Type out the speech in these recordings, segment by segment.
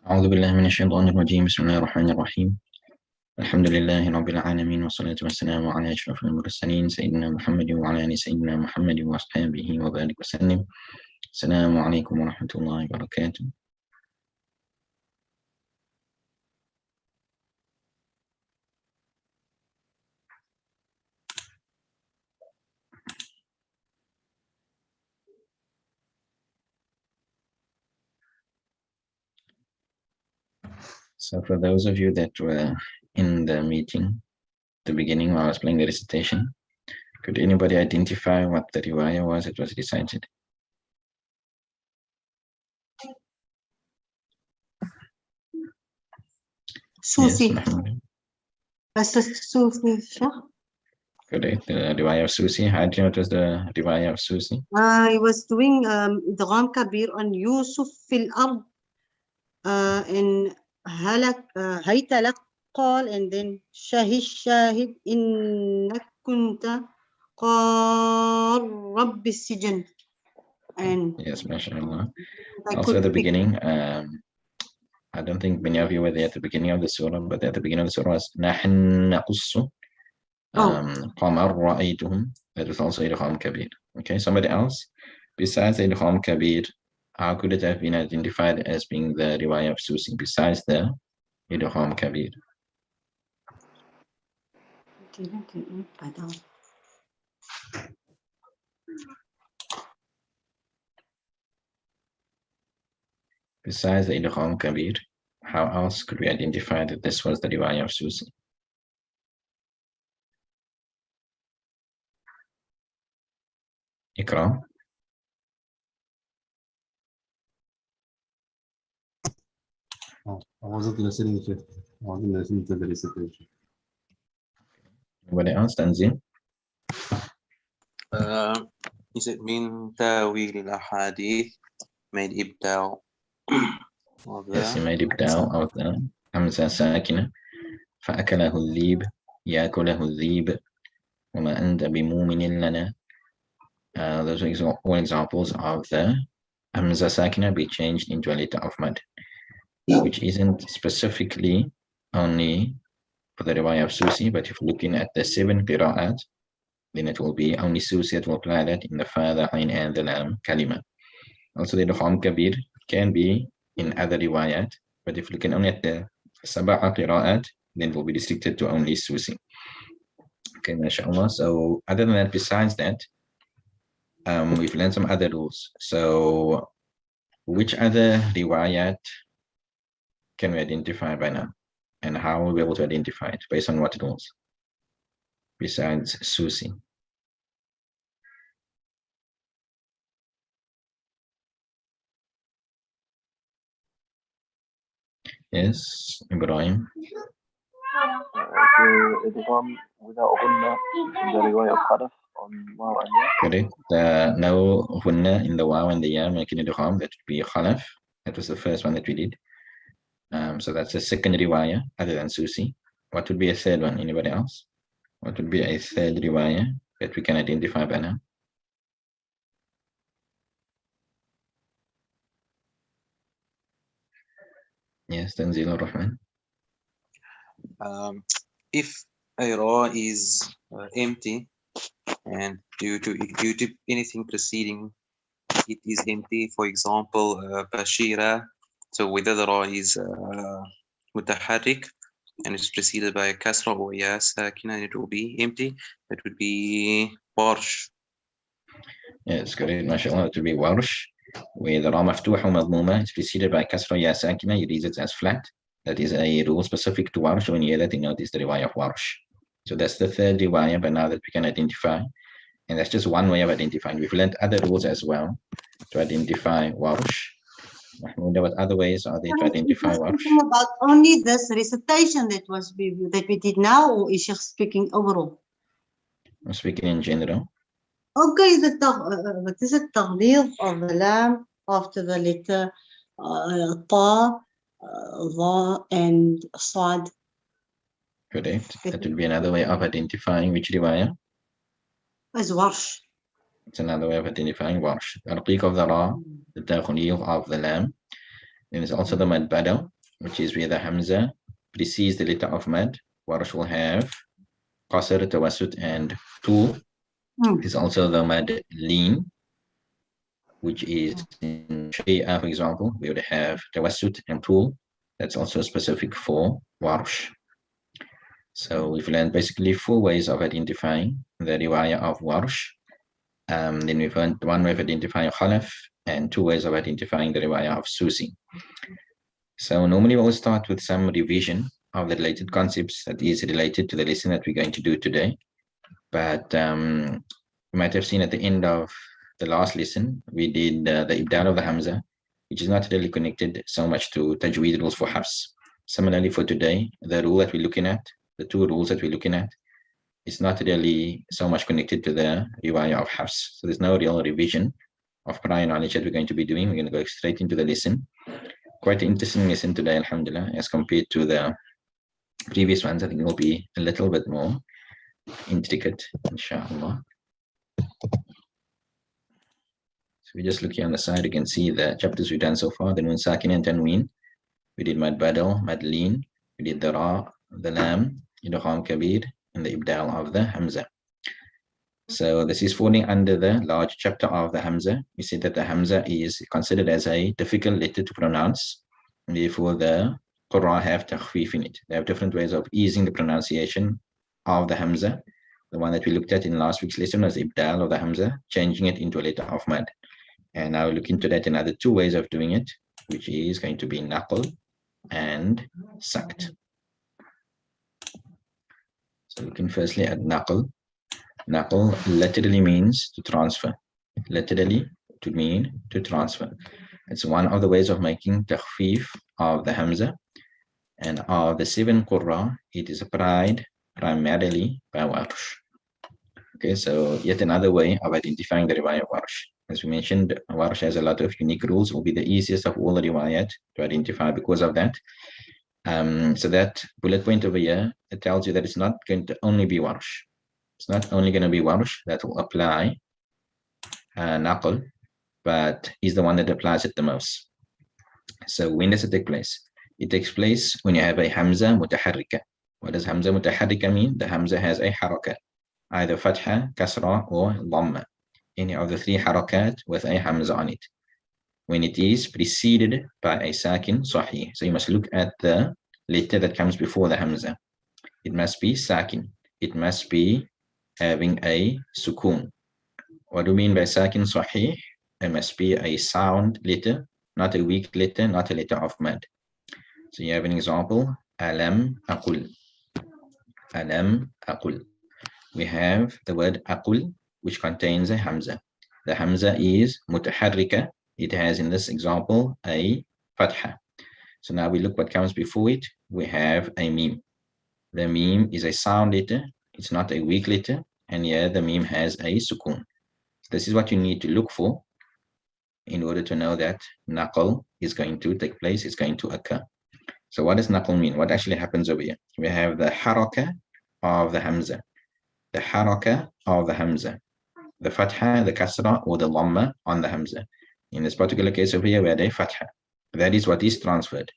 أعوذ بالله من الشيطان الرجيم. بسم الله الرحمن الرحيم. الحمد لله رب العالمين، والصلاة والسلام على أشرف المرسلين سيدنا محمد وعلى آل سيدنا محمد وأصحابه وبارك وسلم. السلام عليكم ورحمة الله وبركاته. So for those of you that were in the meeting, the beginning while I was playing the recitation, could anybody identify what the riwayah was that was recited? Susi. Yes, That's Susi. correct. The riwayah of Susi. How do you know it was the riwayah of Susi? He was doing Idgham Kabir on Yusuf fil Ard and Halak Haytalak قال and then Shahid إنك كنت قال رب السجن and yes, mashallah. Also at the beginning, I don't think many of you were there at the beginning of the surah, but at the beginning of the surah was نحن نقص قمر رأيتهم. That was also idgham kabir. Okay, somebody else besides idgham kabir, how could it have been identified as being the riwayah of Susi besides the idgham kabir? Besides the idgham kabir, how else could we identify that this was the riwayah of Susi? Ikram? I wasn't listening to it. I wasn't listening to the recitation. Anybody else? Tanzim? Is it min tawil al-ahadith made ibda' of Yes, he the made ibda' of the hamza sakina. فأكله الذيب يأكله الذيب وما أنت بمؤمن لنا. Those are all examples of the hamza sakina be changed into a letter of mad, which isn't specifically only for the riwayah of Susi, but if looking at the 7 qira'at, then it will be only Susi that will apply that in the fa, the ain, and the lam kalima. Also the idgham kabir can be in other riwayat, but if looking only at the sab'a qira'at, then it will be restricted to only Susi. Okay, mashallah. So other than that, besides that, we've learned some other rules. So which other riwayat can we identify by now? And how will we be able to identify it? Based on what rules? Besides Susi. Yes, Ibrahim. The idgham without ghunna in the riwayah of Khalaf on Waw and Ya. Correct. No ghunna in the waw and the ya making idgham, that would be khalaf. That was the first one that we did. So that's the second riwayah other than Susi. What would be a third one? Anybody else? What would be a third riwayah that we can identify by now? Yes, Tanzil ar-Rahman. If a raw is empty and due to anything preceding it is empty, for example bashira, so whether the raw is mutaharrik and it's preceded by a kasra or ya sakina, it will be empty. It would be warsh. Yes, correct. MashaAllah, it would be warsh, where the ra maftuha madmuma is preceded by kasra ya sakina. You read it as flat. That is a rule specific to warsh. When you hear that, you know this is the riwayah of warsh. So that's the third riwayah, but now that we can identify. And that's just one way of identifying. We've learned other rules as well to identify warsh. What other ways are there to identify warsh? About only this recitation that we did now, or is she speaking overall? I'm speaking in general. Okay, what is it? Taghlid of the lam after the letter ta, dha, and sad. Correct. That would be another way of identifying which riwayah. As warsh. It's another way of identifying warsh. Al-qiq of the ra, the taghlid of the lam. Then there's also the mad badal, which is where the hamza precedes the letter of mad. Warsh will have qasr, tawassut, and tul. There's also the mad lean, which is in Shay'a, for example, we would have tawassut and tul. That's also specific for warsh. So we've learned basically 4 ways of identifying the riwayah of warsh. Then we've learned 1 way of identifying khalaf and 2 ways of identifying the riwayah of susi. So normally we'll start with some revision of the related concepts that is related to the lesson that we're going to do today. But you might have seen at the end of the last lesson, we did the ibdal of the hamza, which is not really connected so much to tajweed rules for hafs. Similarly for today, the rule that we're looking at, the 2 rules that we're looking at, is not really so much connected to the riwayah of hafs. So there's no real revision of prior knowledge that we're going to be doing. We're going to go straight into the lesson. Quite an interesting lesson today, alhamdulillah, as compared to the previous ones. I think it will be a little bit more intricate, inshallah. So we just look here on the side, you can see the chapters we've done so far. The Nun Sakin and Tanween. We did Mad Badal, Mad Lean. We did the Ra, the Lam, Idgham Kabir, and the Ibdal of the Hamza. So this is falling under the large chapter of the Hamza. We said that the Hamza is considered as a difficult letter to pronounce. And therefore, the Qur'an have takhfif in it. They have different ways of easing the pronunciation of the Hamza. The one that we looked at in last week's lesson was Ibdal of the Hamza, changing it into a letter of Mad. And now we look into that another 2 ways of doing it, which is going to be Naql and Sakt. So looking firstly at Naql. Naql literally means to transfer. Literally to mean to transfer. It's one of the ways of making takhfif of the Hamza. And of the 7 Qurra, it is applied primarily by Warsh. Okay, so yet another way of identifying the riwayah of Warsh. As we mentioned, Warsh has a lot of unique rules. It will be the easiest of all the riwayat to identify because of that. So that bullet point over here, it tells you that it's not going to only be Warsh. It's not only going to be Warsh that will apply Naql, but is the one that applies it the most. So when does it take place? It takes place when you have a Hamza mutaharrika. What does Hamza mutaharrika mean? The Hamza has a haraka, either fatha, kasra, or dhamma. Any of the 3 harakat with a Hamza on it. When it is preceded by a sakin sahih. So you must look at the letter that comes before the Hamza. It must be sakin. It must be having a sukun. What do we mean by sakin sahih? It must be a sound letter, not a weak letter, not a letter of mad. So you have an example, alam aqul. Alam aqul. We have the word aqul, which contains a Hamza. The Hamza is mutaharrika. It has in this example a fatha. So now we look what comes before it. We have a meme. The meme is a sound letter. It's not a weak letter. And here the meme has a sukun. This is what you need to look for in order to know that naql is going to take place, it's going to occur. So what does naql mean? What actually happens over here? We have the haraka of the Hamza. The haraka of the Hamza. The fatha, the kasra, or the dhamma on the Hamza. In this particular case over here, we had a fatha. That is what is transferred.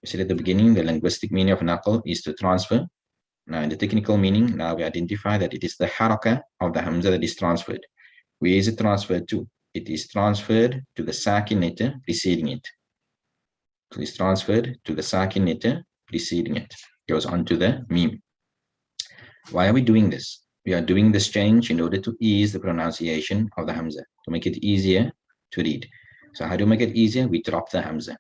We said at the beginning, the linguistic meaning of naql is to transfer. Now, in the technical meaning, now we identify that it is the haraka of the Hamza that is transferred. Where is it transferred to? It is transferred to the sakin letter preceding it. So it's transferred to the sakin letter preceding it. Goes on to the meme. Why are we doing this? We are doing this change in order to ease the pronunciation of the Hamza, to make it easier to read. So how do we make it easier? We drop the Hamza.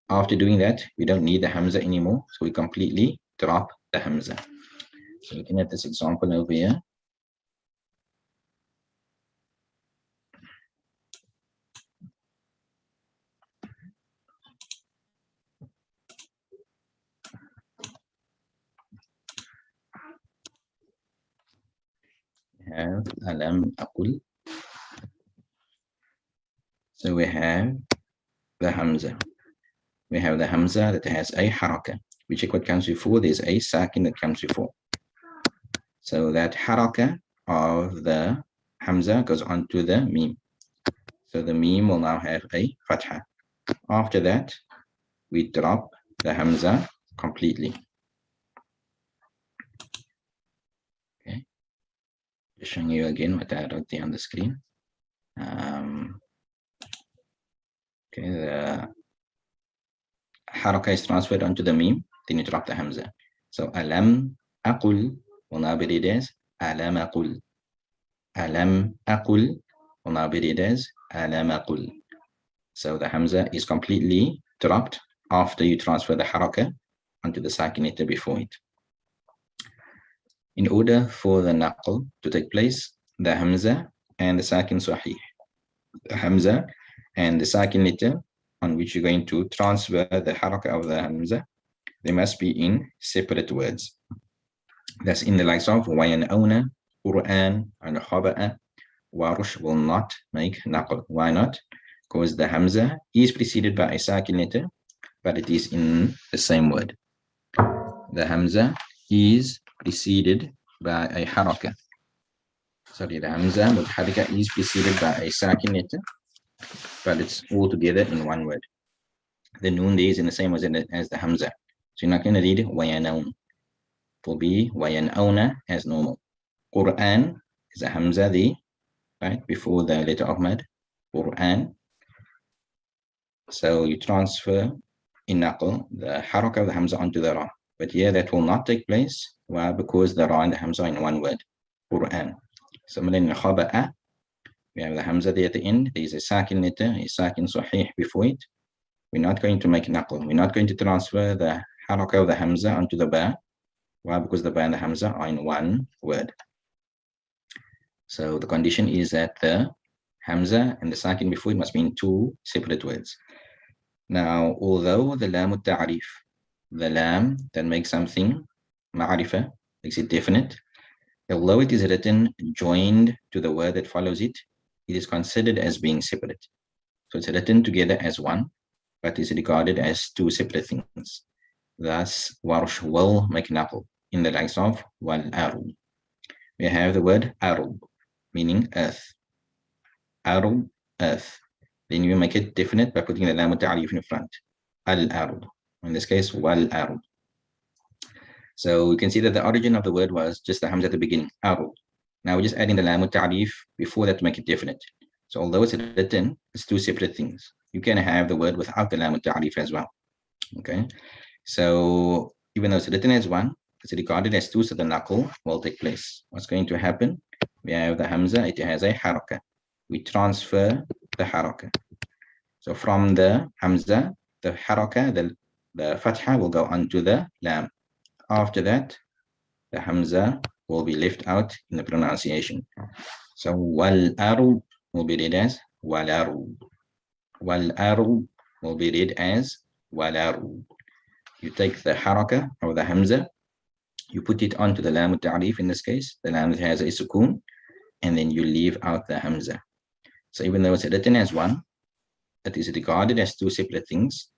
After doing that, we don't need the Hamza anymore, so we completely drop the Hamza. So looking at this example over here. We have alam aqul. So we have the Hamza. We have the Hamza that has a haraka. We check what comes before. There's a sakin that comes before. So that haraka of the Hamza goes on to the meme. So the meme will now have a fatha. After that, we drop the Hamza completely. Okay, just showing you again what I wrote there on the screen. Okay, the haraka is transferred onto the meme, then you drop the Hamza. So alam aqul will now be read as alam aqul. Alam aqul will now be read as alam aqul. So the Hamza is completely dropped after you transfer the haraka onto the sakin letter before it. In order for the naql to take place, the Hamza and the sakin sahih. The Hamza and the sakin letter on which you're going to transfer the haraka of the Hamza, they must be in separate words. That's in the likes of wayan'awna, Quran, and khaba'a. Warush will not make naql. Why not? Because the Hamza is preceded by a sakin letter, but it is in the same word. The Hamza is preceded by a haraka. Sorry, the Hamza mutaharrika is preceded by a sakin letter, but it's all together in one word. The noon there is in the same word as the Hamza. So you're not going to read wayanawn. It will be wayan'awna as normal. Quran is a Hamza there, right, before the letter of mad. Quran. So you transfer in naql the haraka of the Hamza onto the ra. But here that will not take place. Why? Because the ra and the Hamza are in one word. Quran. Similarly in khaba'a, we have the Hamza there at the end. There is a sakin letter, a sakin sahih before it. We're not going to make naql. We're not going to transfer the haraka of the Hamza onto the ba. Why? Because the ba and the Hamza are in one word. So the condition is that the Hamza and the sakin before it must be in two separate words. Now, although the lam ta'rif, the lam that makes something ma'rifa, makes it definite, although it is written joined to the word that follows it, it is considered as being separate. So it's written together as one, but is regarded as two separate things. Thus, Warsh will make naql in the likes of wal arub. We have the word arub, meaning earth. Arub, earth. Then you make it definite by putting the lam ta'rif in front. Al-arub. In this case, wal-arub. So you can see that the origin of the word was just the Hamza at the beginning, arub. Now we're just adding the lam ta'rif before that to make it definite. So although it's written, it's two separate things. You can have the word without the lam ta'rif as well. Okay. So even though it's written as one, it's regarded as two, so the naql will take place. What's going to happen? We have the Hamza, it has a haraka. We transfer the haraka. So from the Hamza, the haraka, the fatha will go onto the lam. After that, the Hamza will be left out in the pronunciation. So wal-arub will be read as wal-arub. Wal-arub will be read as wal-arub. You take the haraka or the Hamza, you put it onto the lam ta'rif in this case, the lam that has a sukoon, and then you leave out the Hamza. So even though it's written as one, it is regarded as two separate things,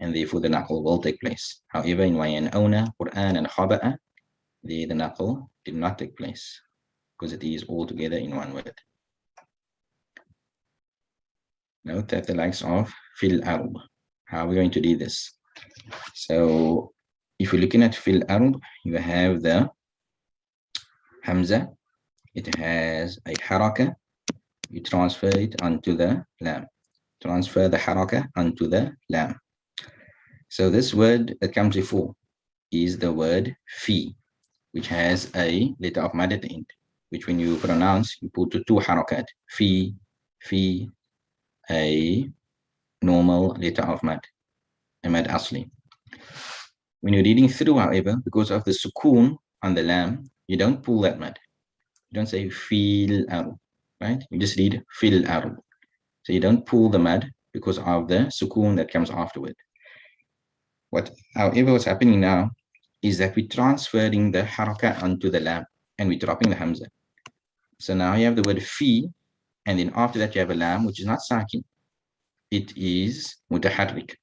and therefore the naql will take place. However, in wayan'awna, Quran, and khaba'a, the naql did not take place because it is all together in one word. Note that the likes of fil arub. How are we going to do this? So if you're looking at fil arub, you have the Hamza. It has a haraka. You transfer it onto the lam. Transfer the haraka onto the lam. So this word that comes before is the word fi, which has a letter of mad at the end, which when you pronounce, you put two harakat, fi, a normal letter of mad, a mad asli. When you're reading through, however, because of the sukoon on the lam, you don't pull that mad. You don't say fil arub, right? You just read fil arub. So you don't pull the mad because of the sukoon that comes afterward. However, what's happening now is that we're transferring the haraka onto the lam and we're dropping the Hamza. So now you have the word fi, and then after that you have a lam, which is not sakin. It is mutaharrik.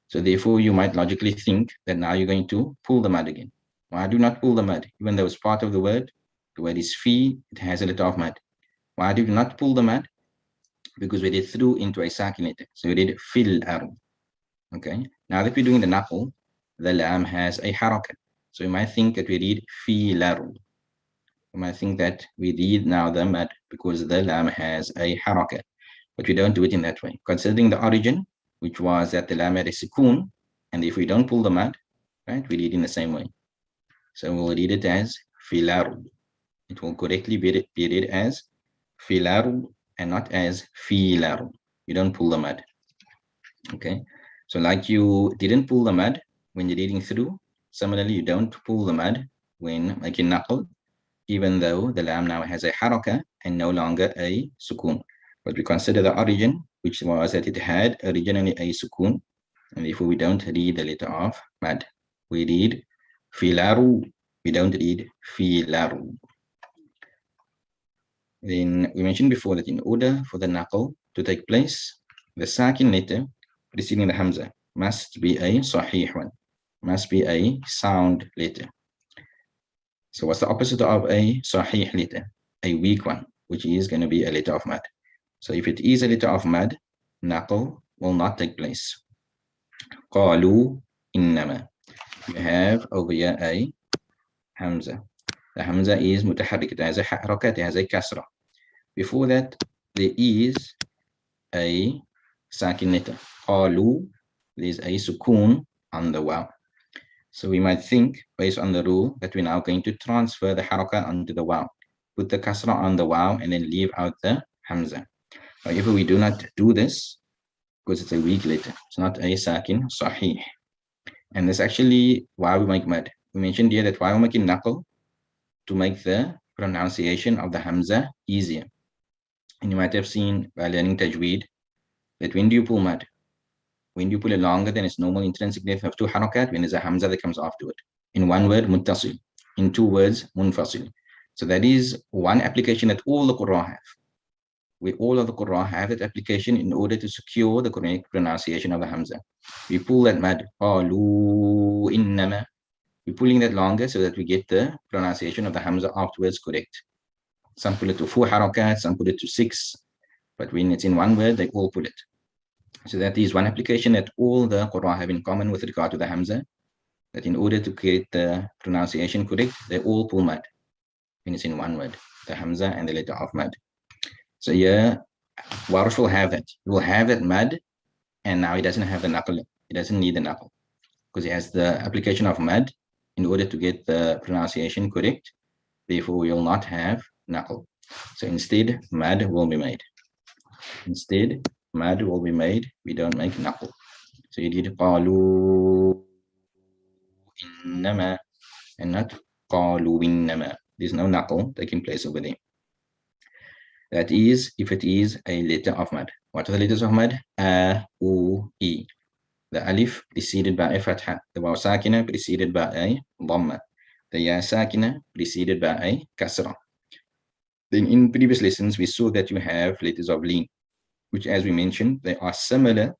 So therefore you might logically think that now you're going to pull the mad again. Why do not pull the mad? Even though it's part of the word is fi, it has a letter of mad. Why do you not pull the mad? Because we did through into a sakin letter. So we did fil arub. Okay, now that we're doing the naql, the lam has a haraka. So you might think that we read fi larud. You might think that we read now the mad because the lam has a haraka, but we don't do it in that way. Considering the origin, which was that the lam had a sukoon, and if we don't pull the mad, right, we read in the same way. So we'll read it as fi larud. It will correctly be read as fi larud and not as fi larud. You don't pull the mad. Okay, so like you didn't pull the mad when you're reading through, similarly you don't pull the mad when making naql, even though the lam now has a haraka and no longer a sukoon. But we consider the origin, which was that it had originally a sukoon, and therefore we don't read the letter of mad. We read filaru, we don't read filaru. Then we mentioned before that in order for the naql to take place, the sakin letter preceding the hamza must be a sahih one, must be a sound letter. So what's the opposite of a sahih letter? A weak one, which is going to be a letter of mad. So if it is a letter of mad, naql will not take place. Qalu innama. You have over here a hamza. The hamza is mutaharrik. It has a harakat, it has a kasra. Before that, there is a sakin letter. Qalu, there's a sukoon on the waw. So we might think, based on the rule, that we're now going to transfer the haraka onto the waw, put the kasra on the waw, and then leave out the hamza. However, we do not do this because it's a weak letter. It's not a sakin sahih. And that's actually why we make mad. We mentioned here that why we're making naql, to make the pronunciation of the hamza easier. And you might have seen by learning tajweed that when do you pull mad? When do you pull it longer than its normal intrinsic length of two harakat, when there's a hamza that comes after it. In one word, muttasil. In two words, munfasil. So that is one application that all the Qur'an have. We all of the Qur'an have that application in order to secure the correct pronunciation of the hamza. We pull that mad, qalu innama. We're pulling that longer so that we get the pronunciation of the hamza afterwards correct. Some pull it to 4 harakat, some put it to 6, but when it's in one word, they all pull it. So that is one application that all the Qur'an have in common with regard to the hamza, that in order to get the pronunciation correct, they all pull mad when it's in one word, the hamza and the letter of mad. So yeah, Warsh will have that. He will have that mad, and now he doesn't have the naql. He doesn't need the naql because he has the application of mad in order to get the pronunciation correct. Therefore, we will not have naql. So instead, mad will be made. Instead, mad will be made. We don't make naql. So you did qalu innama and not qalu innama. There's no naql taking place over there. That is, if it is a letter of mad. What are the letters of mad? A, U, E. The alif preceded by a fatha. The waw sakina preceded by a dhamma. The ya sakina preceded by a kasra. Then in previous lessons, we saw that you have letters of leen, which, as we mentioned, they are similar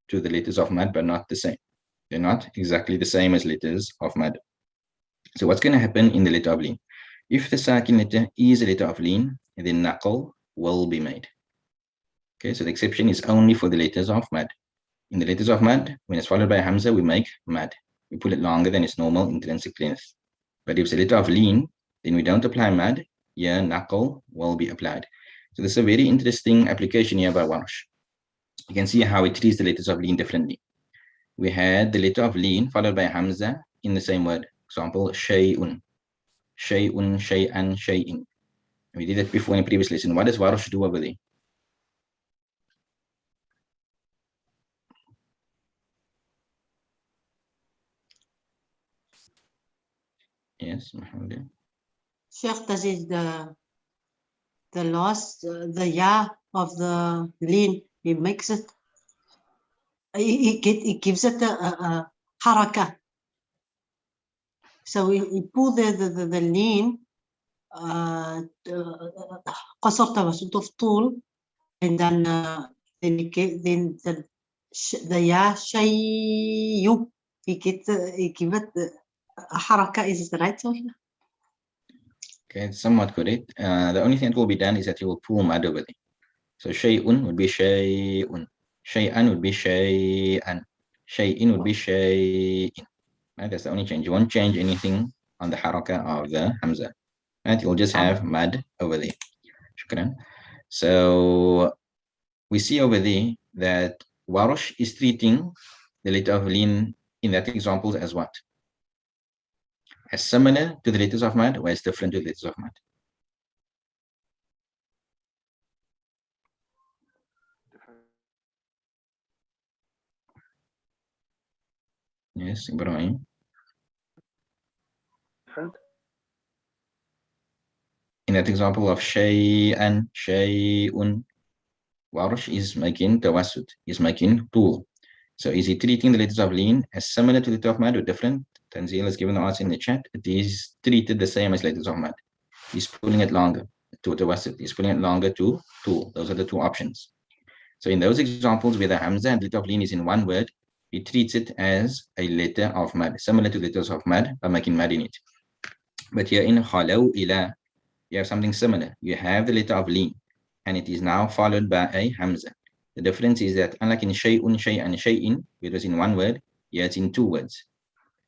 to the letters of mad, but not the same. They're not exactly the same as letters of mad. So what's going to happen in the letter of leen? If the sakin letter is a letter of leen, then naql will be made. Okay, so the exception is only for the letters of mad. In the letters of mad, when it's followed by a hamza, we make mad. We pull it longer than its normal intrinsic length. But if it's a letter of leen, then we don't apply mad. Here, naql will be applied. So this is a very interesting application here by Warsh. You can see how it treats the letters of leen differently. We had the letter of leen followed by a hamza in the same word. Example, shay'un, shay'un, shay'an, shay'in. We did that before in a previous lesson. What does Warsh do over there? Yes, Muhammad. Sheikh, that is the last, the ya of the leen. He makes it, he gives it a haraka. So he pull the leen, قصرت وصلت في طول, and then the ya shayu, he give it a haraka. Is it right, Sophia? Okay, it's somewhat correct. The only thing that will be done is that you will pull mad over there. So shay'un would be shay'un. Shay'an would be shay'an. shay'in would be shay'in. Right? That's the only change. You won't change anything on the haraka of the hamza. Right? You'll just have mad over there. Shukran. So we see over there that Warush is treating the letter of lin in that example as what? As similar to the letters of mad or as different to the letters of mad? Different. Yes, Ibrahim. Different. In that example of shay'an, shay'un, Warush is making tawassut, is making tul. So is he treating the letters of lin as similar to the letter of mad or different? Tanzil has given the answer in the chat. It is treated the same as letters of mad. He's pulling it longer to tawassut. He's pulling it longer to tul. Those are the two options. So in those examples where the hamza and letter of lin is in one word, he treats it as a letter of mad, similar to letters of mad by making mad in it. But here in khalaw ila, you have something similar. You have the letter of lin, and it is now followed by a hamza. The difference is that unlike in shay'un, shay'an, shay'in, it was in one word, here it's in two words.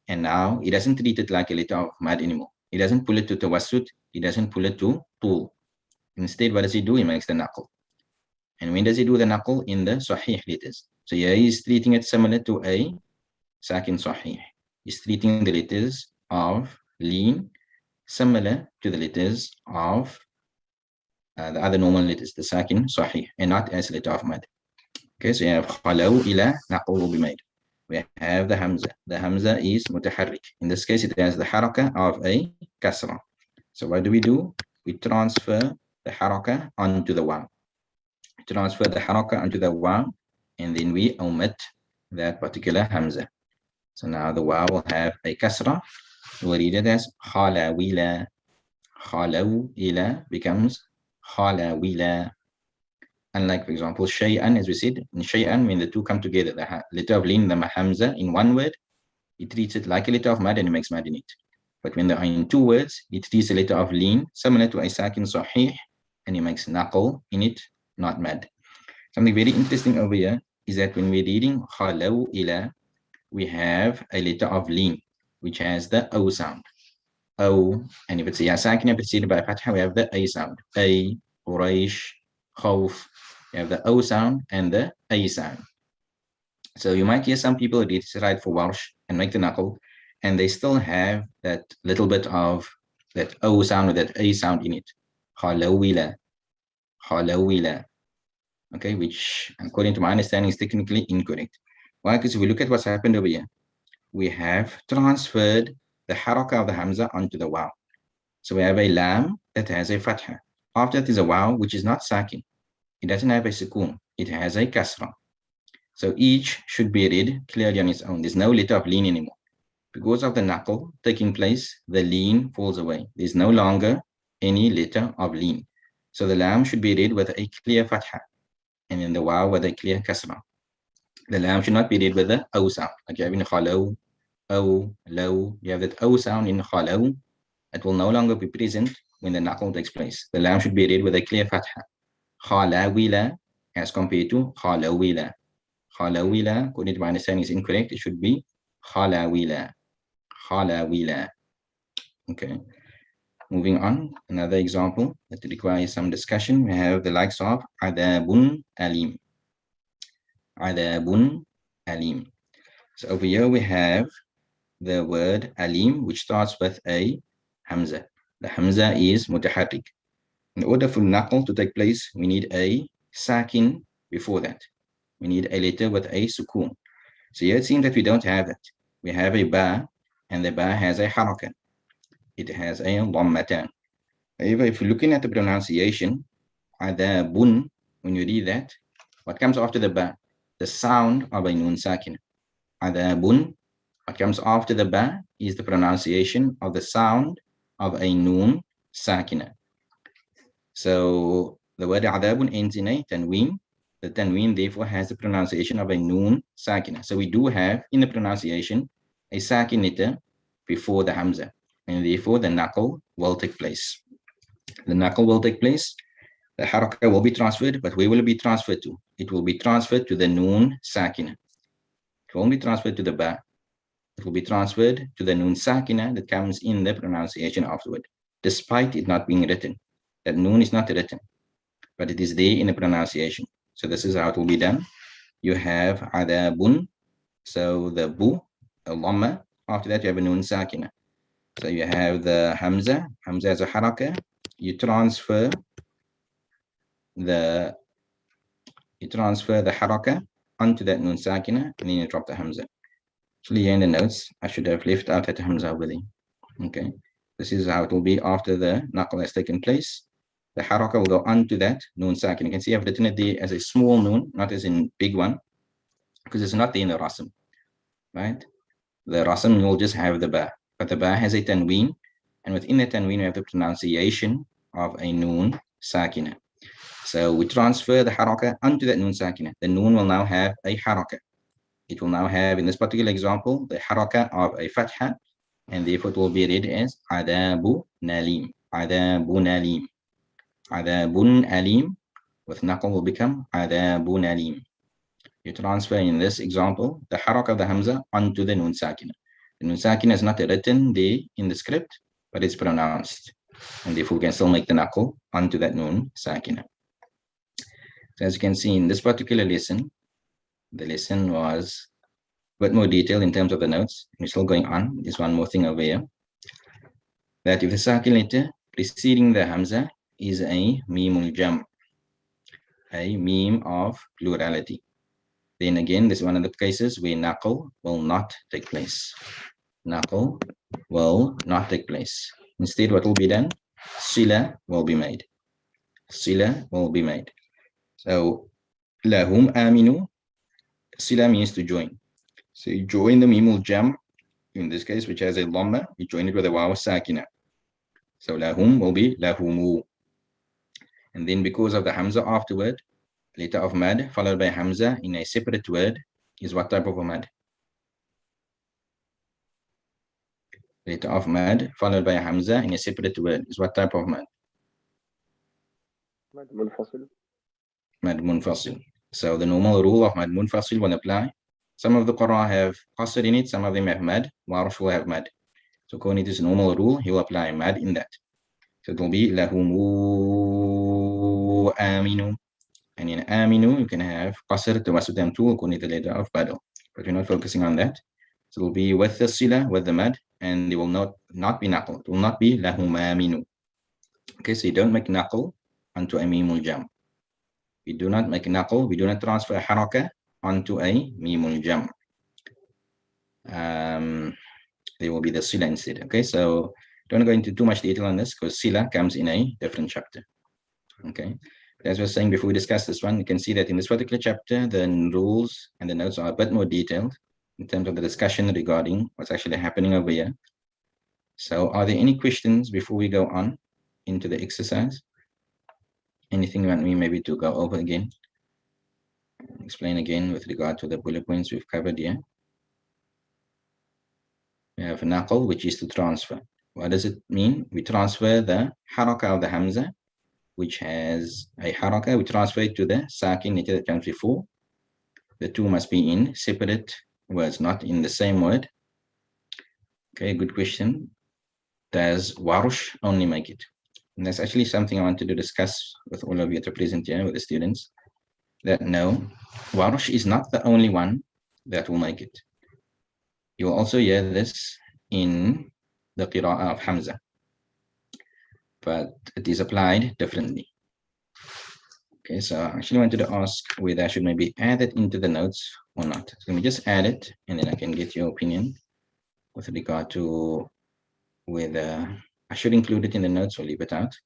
And now it doesn't treat it like a letter of mad anymore. He doesn't pull it to tawassut, he doesn't pull it to tul. Instead, what does he do? He makes the naql. And when does he do the naql? In the sahih letters. So here he is treating it similar to a sakin sahih. He's treating the letters of lin similar to the letters of the other normal letters, the sakin sahih, and not as letter of mad. Okay, so you have khalaw ila, naql will be made. We have the hamza. The hamza is mutaharrik. In this case, it has the haraka of a kasra. So what do? We transfer the haraka onto the waw. Transfer the haraka onto the waw, and then we omit that particular hamza. So now the waw will have a kasra. We'll read it as khalawila. Khalawila becomes khalawila. Unlike, for example, shay'an, as we said, in shay'an, when the two come together, the letter of lin, the hamza, in one word, he treats it like a letter of mad and he makes mad in it. But when they are in two words, he treats the letter of lin similar to a sakin sahih, and he makes naql in it, not mad. Something very interesting over here is that when we're reading khalaw ila, we have a letter of lin, which has the O sound. O, and if it's a sakin preceded by fatha, we have the A sound. A, Quraysh, khawf. You have the O sound and the A sound. So you might hear some people recite for Warsh and make the naql, and they still have that little bit of that O sound or that A sound in it. Khalawila. Khalawila. Okay, which according to my understanding is technically incorrect. Why? Because if we look at what's happened over here, we have transferred the haraka of the hamza onto the waw. So we have a lam that has a fatha. After that is a waw, which is not sakin. It doesn't have a sukoon. It has a kasra. So each should be read clearly on its own. There's no letter of lin anymore. Because of the naql taking place, the lin falls away. There's no longer any letter of lin. So the lam should be read with a clear fatha, and then the waw with a clear kasra. The lam should not be read with the o sound. Like you have in khalaw, o, low. You have that o sound in khalaw. It will no longer be present when the naql takes place. The lam should be read with a clear fatha. Khalawila as compared to khalawila. Khalawila, according to my understanding, is incorrect. It should be khalawila. Khalawila. Okay. Moving on, another example that requires some discussion. We have the likes of adabun alim. Adabun alim. So over here we have the word alim, which starts with a hamza. The hamza is mutaharrik. In order for naql to take place, we need a sakin before that. We need a letter with a sukoon. So here it seems that we don't have that. We have a ba, and the ba has a haraka. It has a dhammatan. However, if you're looking at the pronunciation, adabun, when you read that, what comes after the ba? The sound of a nun sakin. Adabun, what comes after the ba is the pronunciation of the sound of a nun sakina. So the word adabun ends in a tanween. The tanween therefore has the pronunciation of a nun sakina. So we do have in the pronunciation a sakin letter before the hamza, and therefore the naql will take place. The naql will take place. The haraka will be transferred, but where will it be transferred to? It will be transferred to the nun sakina. It won't be transferred to the ba. It will be transferred to the nun sakina that comes in the pronunciation afterward, despite it not being written. That nun is not written, but it is there in the pronunciation. So this is how it will be done. You have adabun, so the bu, a lamma. After that, you have a nun sakina. So you have the hamza. Hamza as a haraka. You transfer the haraka onto that nun sakina, and then you drop the hamza. Actually, here in the notes, I should have left out that hamza over there. Okay, this is how it will be after the naql has taken place. The haraka will go onto that nun sakin. You can see I've written it there as a small nun, not as in big one, because it's not there in the rasm, right? The rasm will just have the ba, but the ba has a tanween, and within the tanween we have the pronunciation of a nun sakina. So we transfer the haraka onto that nun sakina. The nun will now have a haraka. It will now have, in this particular example, the haraka of a fatha, and therefore it will be read as adabu nalim, adabu nalim. Adabun alim with naql will become adabun alim. You transfer in this example the haraka of the hamza onto the nun sakina. The nun sakina is not written there in the script, but it's pronounced, and therefore we can still make the naql onto that nun sakina. So as you can see in this particular lesson, the lesson was a bit more detailed in terms of the notes. We're still going on. There's one more thing over here, that if the sakin letter preceding the hamza is a mimul jam, a meme of plurality, then again, this is one of the cases where naql will not take place. Naql will not take place. Instead, what will be done? Sila will be made. Sila will be made. So, lahum aminu, sila means to join. So you join the mimul jam, in this case, which has a dhamma, you join it with a waw sakina. So lahum will be lahumu. And then because of the hamza afterward, letter of mad followed by hamza in a separate word is what type of a mad? Letter of mad followed by a hamza in a separate word is what type of mad? مد منفصل. Mad munfasil. So the normal rule of mad munfasil will apply. Some of the Qur'an have qasr in it, some of them have mad, Warsh will have mad. So according to this normal rule, he will apply mad in that. So it will be lahumu aminu. And in aminu, you can have qasr tawassut and two according to the letter of badal. But we're not focusing on that. So it will be with the sila, with the mad, and it will not be naql. It will not be lahum aminu. Okay, so you don't make naql onto a mimul jam. We do not make naql, we do not transfer haraka onto a mimul jam. There will be the sila instead. Okay, so don't go into too much detail on this because sila comes in a different chapter. Okay, but as I was saying before we discuss this one, you can see that in this particular chapter, the rules and the notes are a bit more detailed in terms of the discussion regarding what's actually happening over here. So are there any questions before we go on into the exercise? Anything you want me maybe to go over again? Explain again with regard to the bullet points we've covered here. We have naql, which is to transfer. What does it mean? We transfer the haraka of the hamza, which has a haraka. We transfer it to the sakin letter that comes before. The two must be in separate words, not in the same word. Okay, good question. Does Warush only make it? And that's actually something I wanted to discuss with all of you to present here with the students. That no, Warush is not the only one that will make it. You will also hear this in the qira'ah of Hamza, but it is applied differently. Okay, so I actually wanted to ask whether I should maybe add it into the notes or not. So let me just add it, and then I can get your opinion with regard to whether I should include it in the notes or leave it out,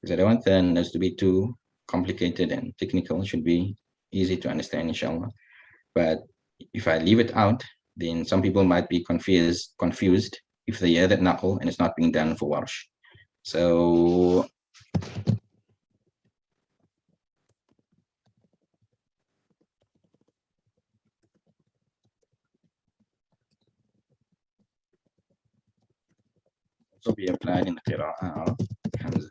because I don't want the notes to be too complicated and technical. It should be easy to understand, inshallah. But if I leave it out, then some people might be confused if they hear that naql and it's not being done for Warsh. So also be applied in the qira'ah of Hamza.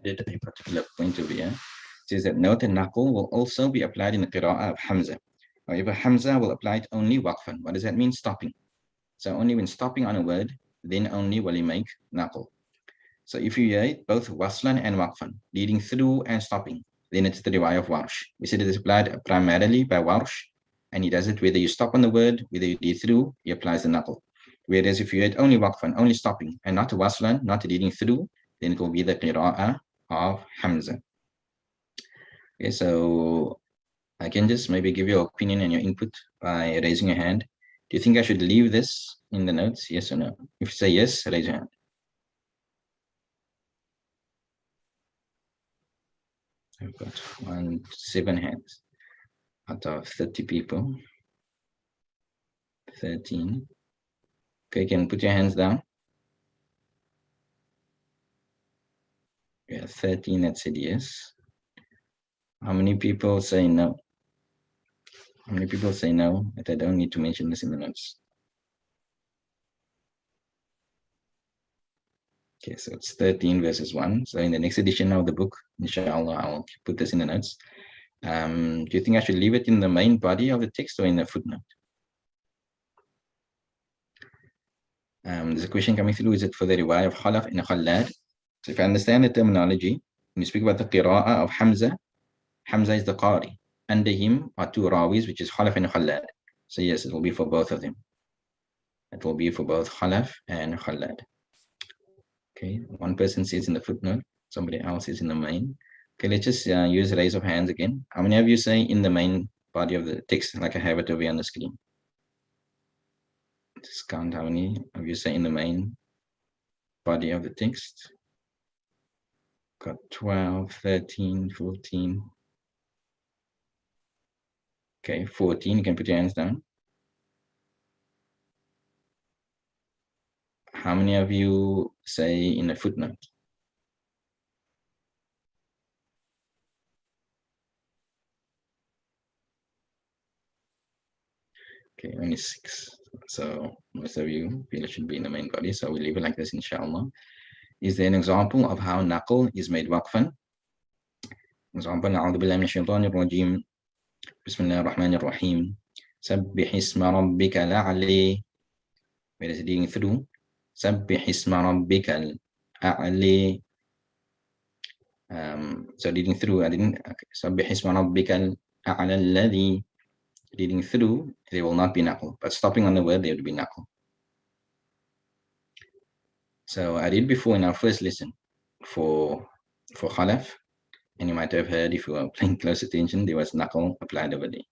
added a particular point over here. It says that note and naql will also be applied in the qira'ah of Hamza. However, Hamza will apply it only waqfan. What does that mean? Stopping. So only when stopping on a word, then only will he make naql. So if you hear it, both waslan and waqfan, leading through and stopping, then it's the riwayah of Warsh. We said it is applied primarily by Warsh, and he does it whether you stop on the word, whether you lead through, he applies the naql. Whereas if you hear it only waqfan, only stopping, and not waslan, not leading through, then it will be the qira'ah of Hamza. Okay, so I can just maybe give your opinion and your input by raising your hand. Do you think I should leave this in the notes? Yes or no? If you say yes, raise your hand. I've got 7 hands out of 30 people. 13. Okay, you can put your hands down. Yeah, 13 that said yes. How many people say no? How many people say no that I don't need to mention this in the notes? Okay, so it's 13 versus 1. So in the next edition of the book, inshallah, I'll put this in the notes. Do you think I should leave it in the main body of the text or in the footnote? There's a question coming through. Is it for the riwayah of Khalaf and Khallad? So if I understand the terminology, when you speak about the qira'ah of Hamza, Hamza is the qari. Under him are 2 rawis, which is Khalaf and Khallad. So yes, it will be for both of them. It will be for both Khalaf and Khallad. Okay, one person says in the footnote, somebody else is in the main. Okay, let's just use raise of hands again. How many of you say in the main body of the text, like I have it over here on the screen? Just count how many of you say in the main body of the text. Got 12, 13, 14. Okay, 14, you can put your hands down. How many of you say in the footnote? Okay, only 6. So most of you feel it should be in the main body. So we leave it like this, inshallah. Is there an example of how naql is made waqfan? Example, أعوذ بالله من الشيطان الرجيم بسم الله الرحمن الرحيم سبح اسم ربك الأعلى. Where is it leading through? سبح اسم ربك الأعلى. So leading through, I didn't. Okay. سبح اسم ربك الأعلى الذي. Leading through, they will not be naql, but stopping on the word, they would be naql. So I did before in our first lesson for Khalaf, and you might have heard if you were paying close attention, there was naql applied over there.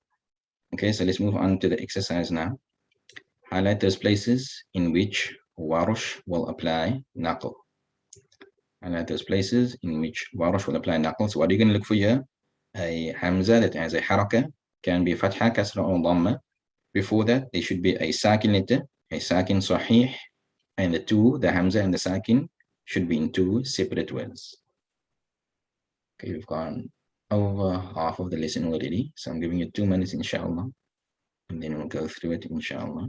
Okay, so let's move on to the exercise now. Highlight those places in which Warush will apply naql. Highlight those places in which Warush will apply naql. So what are you going to look for here? A hamza that has a haraka, can be fatha, kasra, or dhamma. Before that, there should be a sakin letter, a sakin sahih, and the hamza and the sakin should be in 2 separate words. Okay, we've gone over half of the lesson already, so I'm giving you 2 minutes, inshallah, and then we'll go through it, inshallah.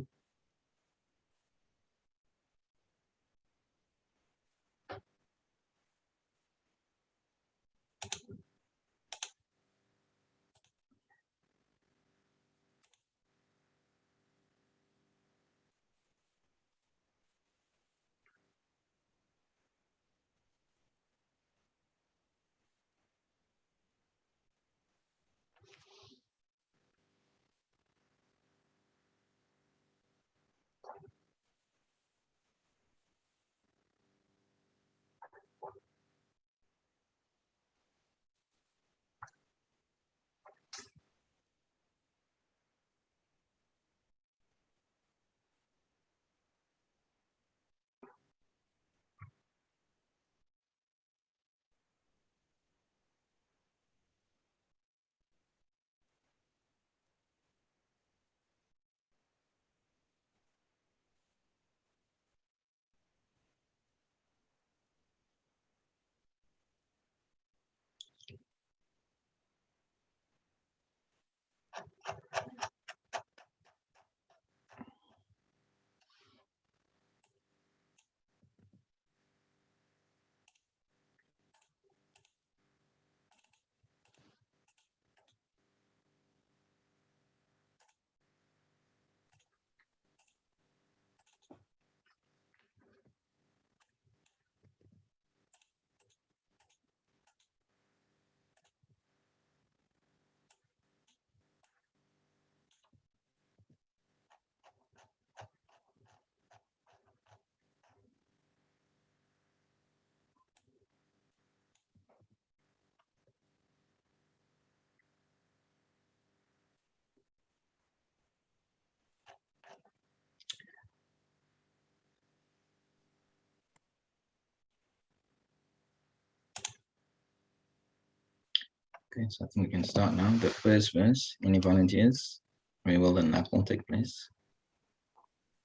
Okay, so I think we can start now. The first verse. Any volunteers? Where will the naql take place?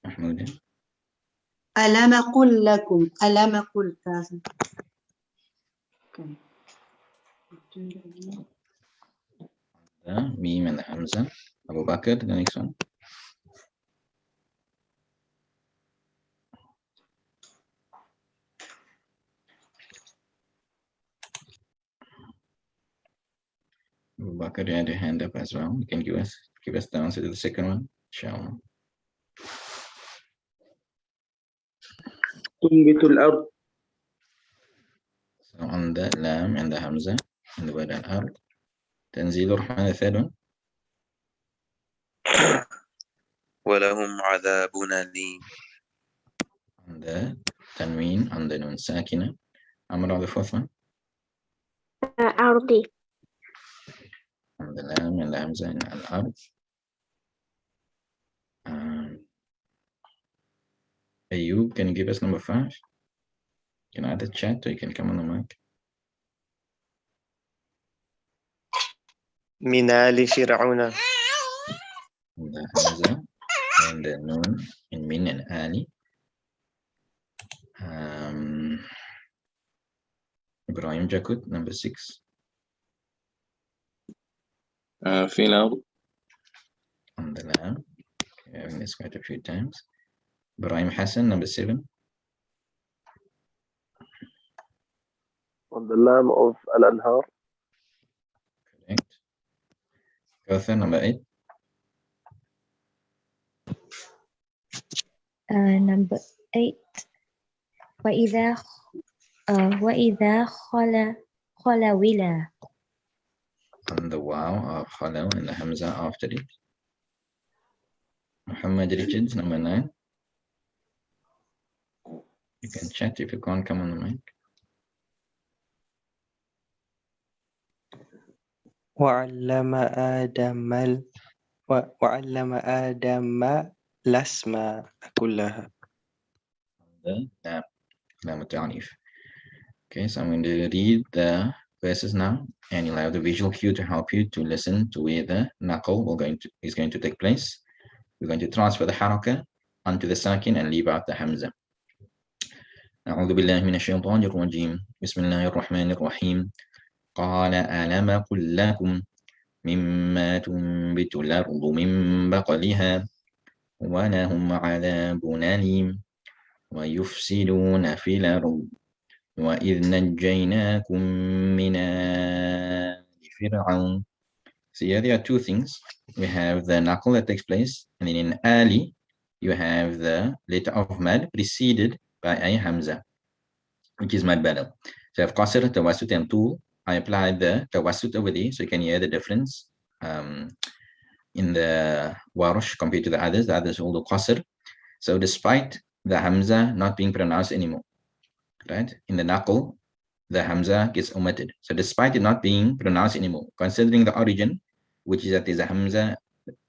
Mahmoud. ألم أقل لكم ألم أقل كذا. Okay. The Mim and the Hamza. Abu Bakr, the next one. Abu Bakr, you had your hand up as well. You can give us the answer to the second one, inshallah. تنبت الأرض. So on the Lam and the Hamza and the word al-ard. Tanzil Rahman, the third one. ولهم عذاب أليم. On the Tanween, on the Nun Sakina. Amr, the fourth one. أرضي. On the Lam and the Hamza and al-ard. Ayub, can you give us number 5? You can either chat or you can come on the mic. من آل فرعون. The Hamza and the Nun in Min and Ali. Ibrahim Jakut, number 6. في الأرض. On the Lam. Okay, having this quite a few times. Ibrahim Hassan, number 7. On the lamb of Al-Anhar. Correct. Kauthar, number 8. Number 8. وإذا خلولا. On the Waw of Khala and the Hamza after it. Muhammad Richards, number 9. You can chat if you can't come on the mic. وعلم آدم الأسماء كلها. The Lam Ta'rif. Okay, so I'm going to read the verses now, and you'll have the visual cue to help you to listen to where the naql is going to take place. We're going to transfer the haraka onto the sakin and leave out the hamza. أعوذ بالله من الشيطان الرجيم بسم الله الرحمن الرحيم قال ألم أقل لكم مما تنبت الأرض من بقلها ولهم عذاب أليم ويفسدون في الأرض وإذ نجيناكم من آل فرعون. So here there are two things. We have the naql that takes place, and then in Ali, you have the letter of mad preceded by a hamza, which is mad badal. So I have qasr, tawassut, and tul. I applied the tawassut over there, so you can hear the difference in the warush compared to the others. The others all do qasr. So despite the hamza not being pronounced anymore, right? In the naql, the hamza gets omitted. So despite it not being pronounced anymore, considering the origin, which is that there's a hamza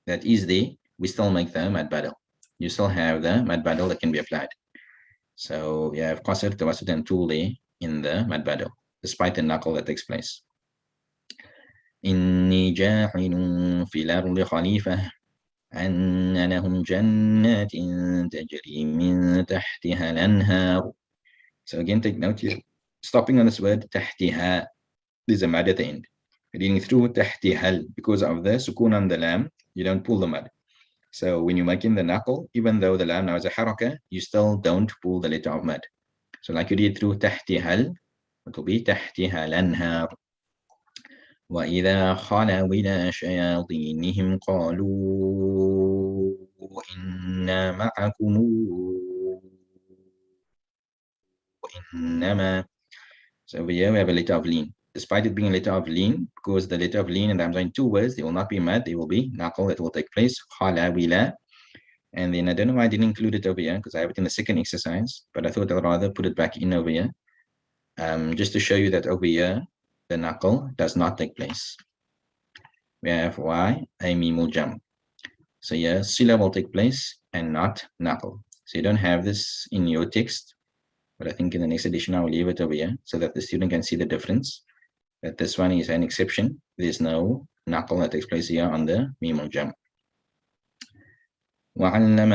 that is there, we still make the mad badal. You still have the mad badal that can be applied. So you have qasr, tawassut, and tul there in the mad badal, despite the naql that takes place. إني جاعل في الأرض خليفة أن لهم جنات تجري من تحتها الأنهار. So again, take note here. Stopping on this word تحتها, there's a mad at the end. Reading through تحتها, because of the sukun on the lam, you don't pull the mad. So when you make in the naql, even though the lam now is a haraka, you still don't pull the letter of mad. So like you read through تحتها, it will be تحتها الأنهار. وإذا خلوا إلى شياطينهم قالوا إنا معكم إنما. So over here we have a letter of lien. Despite it being a letter of lien, because the letter of lien and I'm saying two words, they will not be mad, they will be naql that will take place. Khalawila. And then I don't know why I didn't include it over here, because I have it in the second exercise, but I thought I'd rather put it back in over here. Just to show you that over here, the naql does not take place. We have y, a mimul jam. So here, sila will take place and not naql. So you don't have this in your text, but I think in the next edition I will leave it over here so that the student can see the difference. that this one is an exception. There's no naql that takes place here on the mim al-jam. وَعَلَّمَ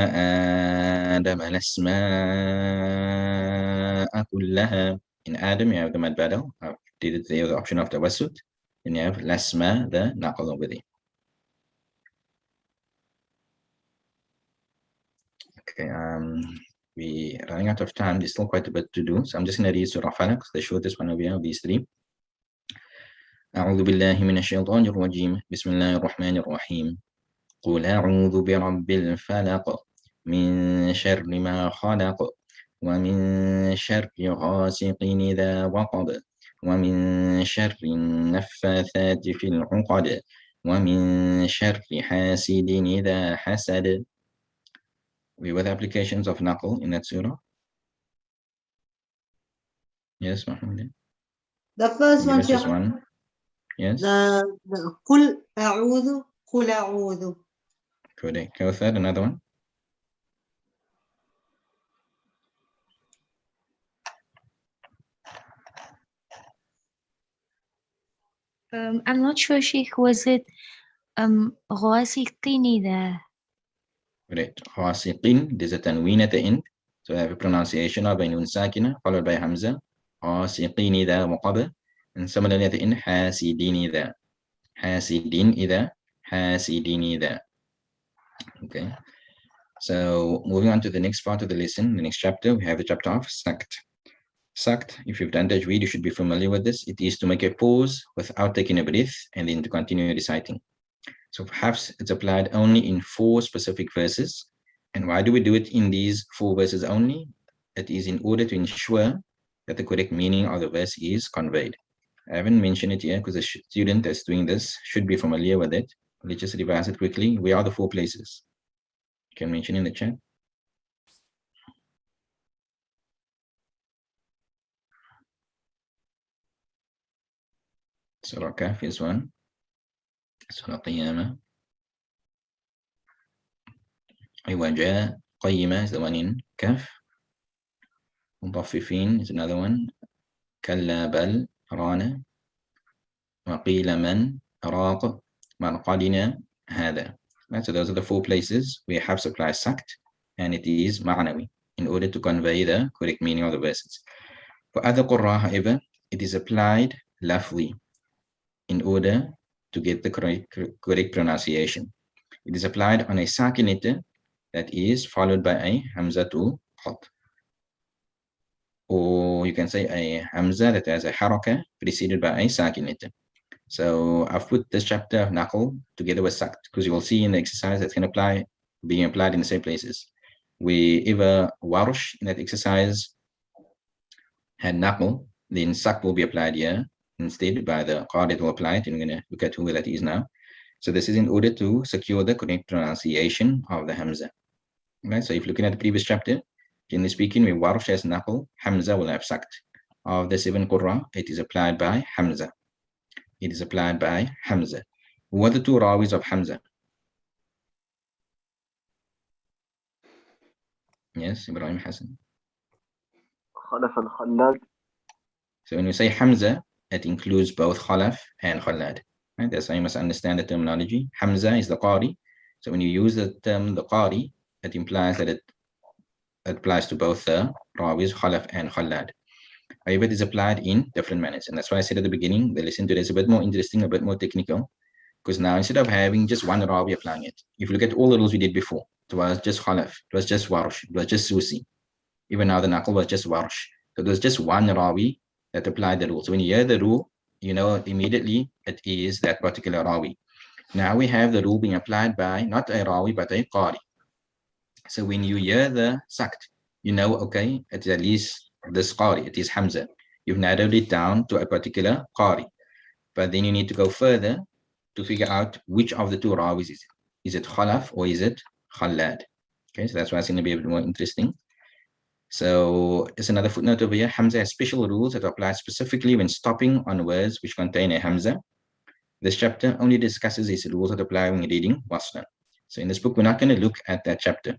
آدَمَ الْأَسْمَاءَ كُلَّهَا. In Adam, you have the mad badal. I did it there, the option of the wasut. Then you have lasma, the naql over there. Okay, we're running out of time. There's still quite a bit to do. So I'm just going to read Surah Falaq, the shortest one over here of these three. أعوذ بالله من الشيطان الرجيم. بسم الله الرحمن الرحيم. قل أعوذ برب الفلق من شر ما خلق ومن شر غاسق إذا وقب ومن شر النفاثات في العقد ومن شر حاسد إذا حسد. We were the applications of naql in that surah. Yes, Mahmoud. The first one, Just one. Yes. the قل أعوذ قل أعوذ. Correct. Kawthar, another one. I'm not sure, Sheikh, was it غاسقين إذا. Correct. Khasiqin, there's a tanween at the end. So I have a pronunciation of a nun sakina followed by hamza. Khasiqin idha waqaba. And similarly at the end, hasidin idha. Hasidin idha. Hasidin idha. Okay. So moving on to the next part of the lesson, the next chapter, we have the chapter of sakt. Sakt, if you've done tajweed, you should be familiar with this. It is to make a pause without taking a breath and then to continue reciting. So perhaps it's applied only in 4 specific verses. And why do we do it in these 4 verses only? It is in order to ensure that the correct meaning of the verse is conveyed. I haven't mentioned it here because the student that's doing this should be familiar with it. Let's just revise it quickly. Where are the 4 places? You can mention in the chat. Surah Kahf is one. Surah Qiyamah. Iwaja, Qayyimah is the one in Kahf. Mutaffifin is another one. Kalla bal rana. Waqila man raq. Marqadina hada. Right, so those are the 4 places where Hafs applies sakt, and it is ma'nawi in order to convey the correct meaning of the verses. For other qurra, however, it is applied lafzi in order to get the correct pronunciation. It is applied on a sakinita that is followed by a hamzatul qat. Or you can say a hamza that has a haraka preceded by a sakinita. So I've put this chapter of naql together with sakt because you will see in the exercise that's going to being applied in the same places. Wherever warush in that exercise had naql, then sakt will be applied here instead by the qari that will apply it. And we're going to look at who that is now. So this is in order to secure the correct pronunciation of the hamza. Right? So if looking at the previous chapter, generally speaking, when warush has naql, hamza will have sakt. Of the 7 qurra, it is applied by hamza. It is applied by hamza. Who are the 2 rawis of hamza? Yes, Ibrahim Hassan. Khalaf and Khalad. So when you say hamza, it includes both khalaf and khalad. Right? That's how you must understand the terminology. Hamza is the qari. So when you use the term the qari, it implies that it applies to both the rawis, khalaf and khalad. However, it is applied in different manners. And that's why I said at the beginning, the lesson today is a bit more interesting, a bit more technical. Because now instead of having just one rawi applying it, if you look at all the rules we did before, it was just khalaf, it was just warush, it was just susi. Even now the naql was just warush. So there was just one rawi that applied the rule. So when you hear the rule, you know immediately it is that particular rawi. Now we have the rule being applied by not a rawi but a qari. So when you hear the sakt, you know, okay, it's at least this qari, it is hamza. You've narrowed it down to a particular qari. But then you need to go further to figure out which of the 2 rawis is it. Is it khalaf or is it khalad? Okay, so that's why it's going to be a bit more interesting. So it's another footnote over here. Hamza has special rules that apply specifically when stopping on words which contain a hamza. This chapter only discusses these rules that apply when reading wasla. So in this book, we're not going to look at that chapter.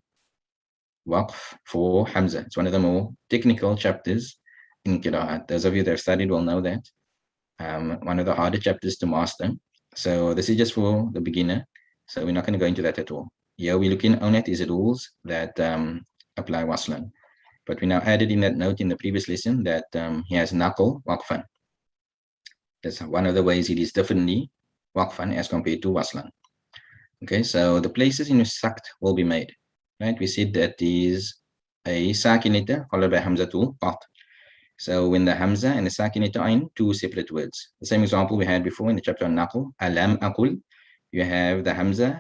Waqf for hamza. It's one of the more technical chapters in qira'at. Those of you that have studied will know that. one of the harder chapters to master. So this is just for the beginner. So we're not going to go into that at all. Here we're looking only at these rules that apply waslan. But we now added in that note in the previous lesson that he has naql waqfan. That's one of the ways it is differently waqfan as compared to waslan. Okay, so the places in which sakt will be made, right? We said that is a sakinita followed by hamzatul qat. So when the hamza and the sakinita are in two separate words. The same example we had before in the chapter on naql, alam aqul, you have the hamza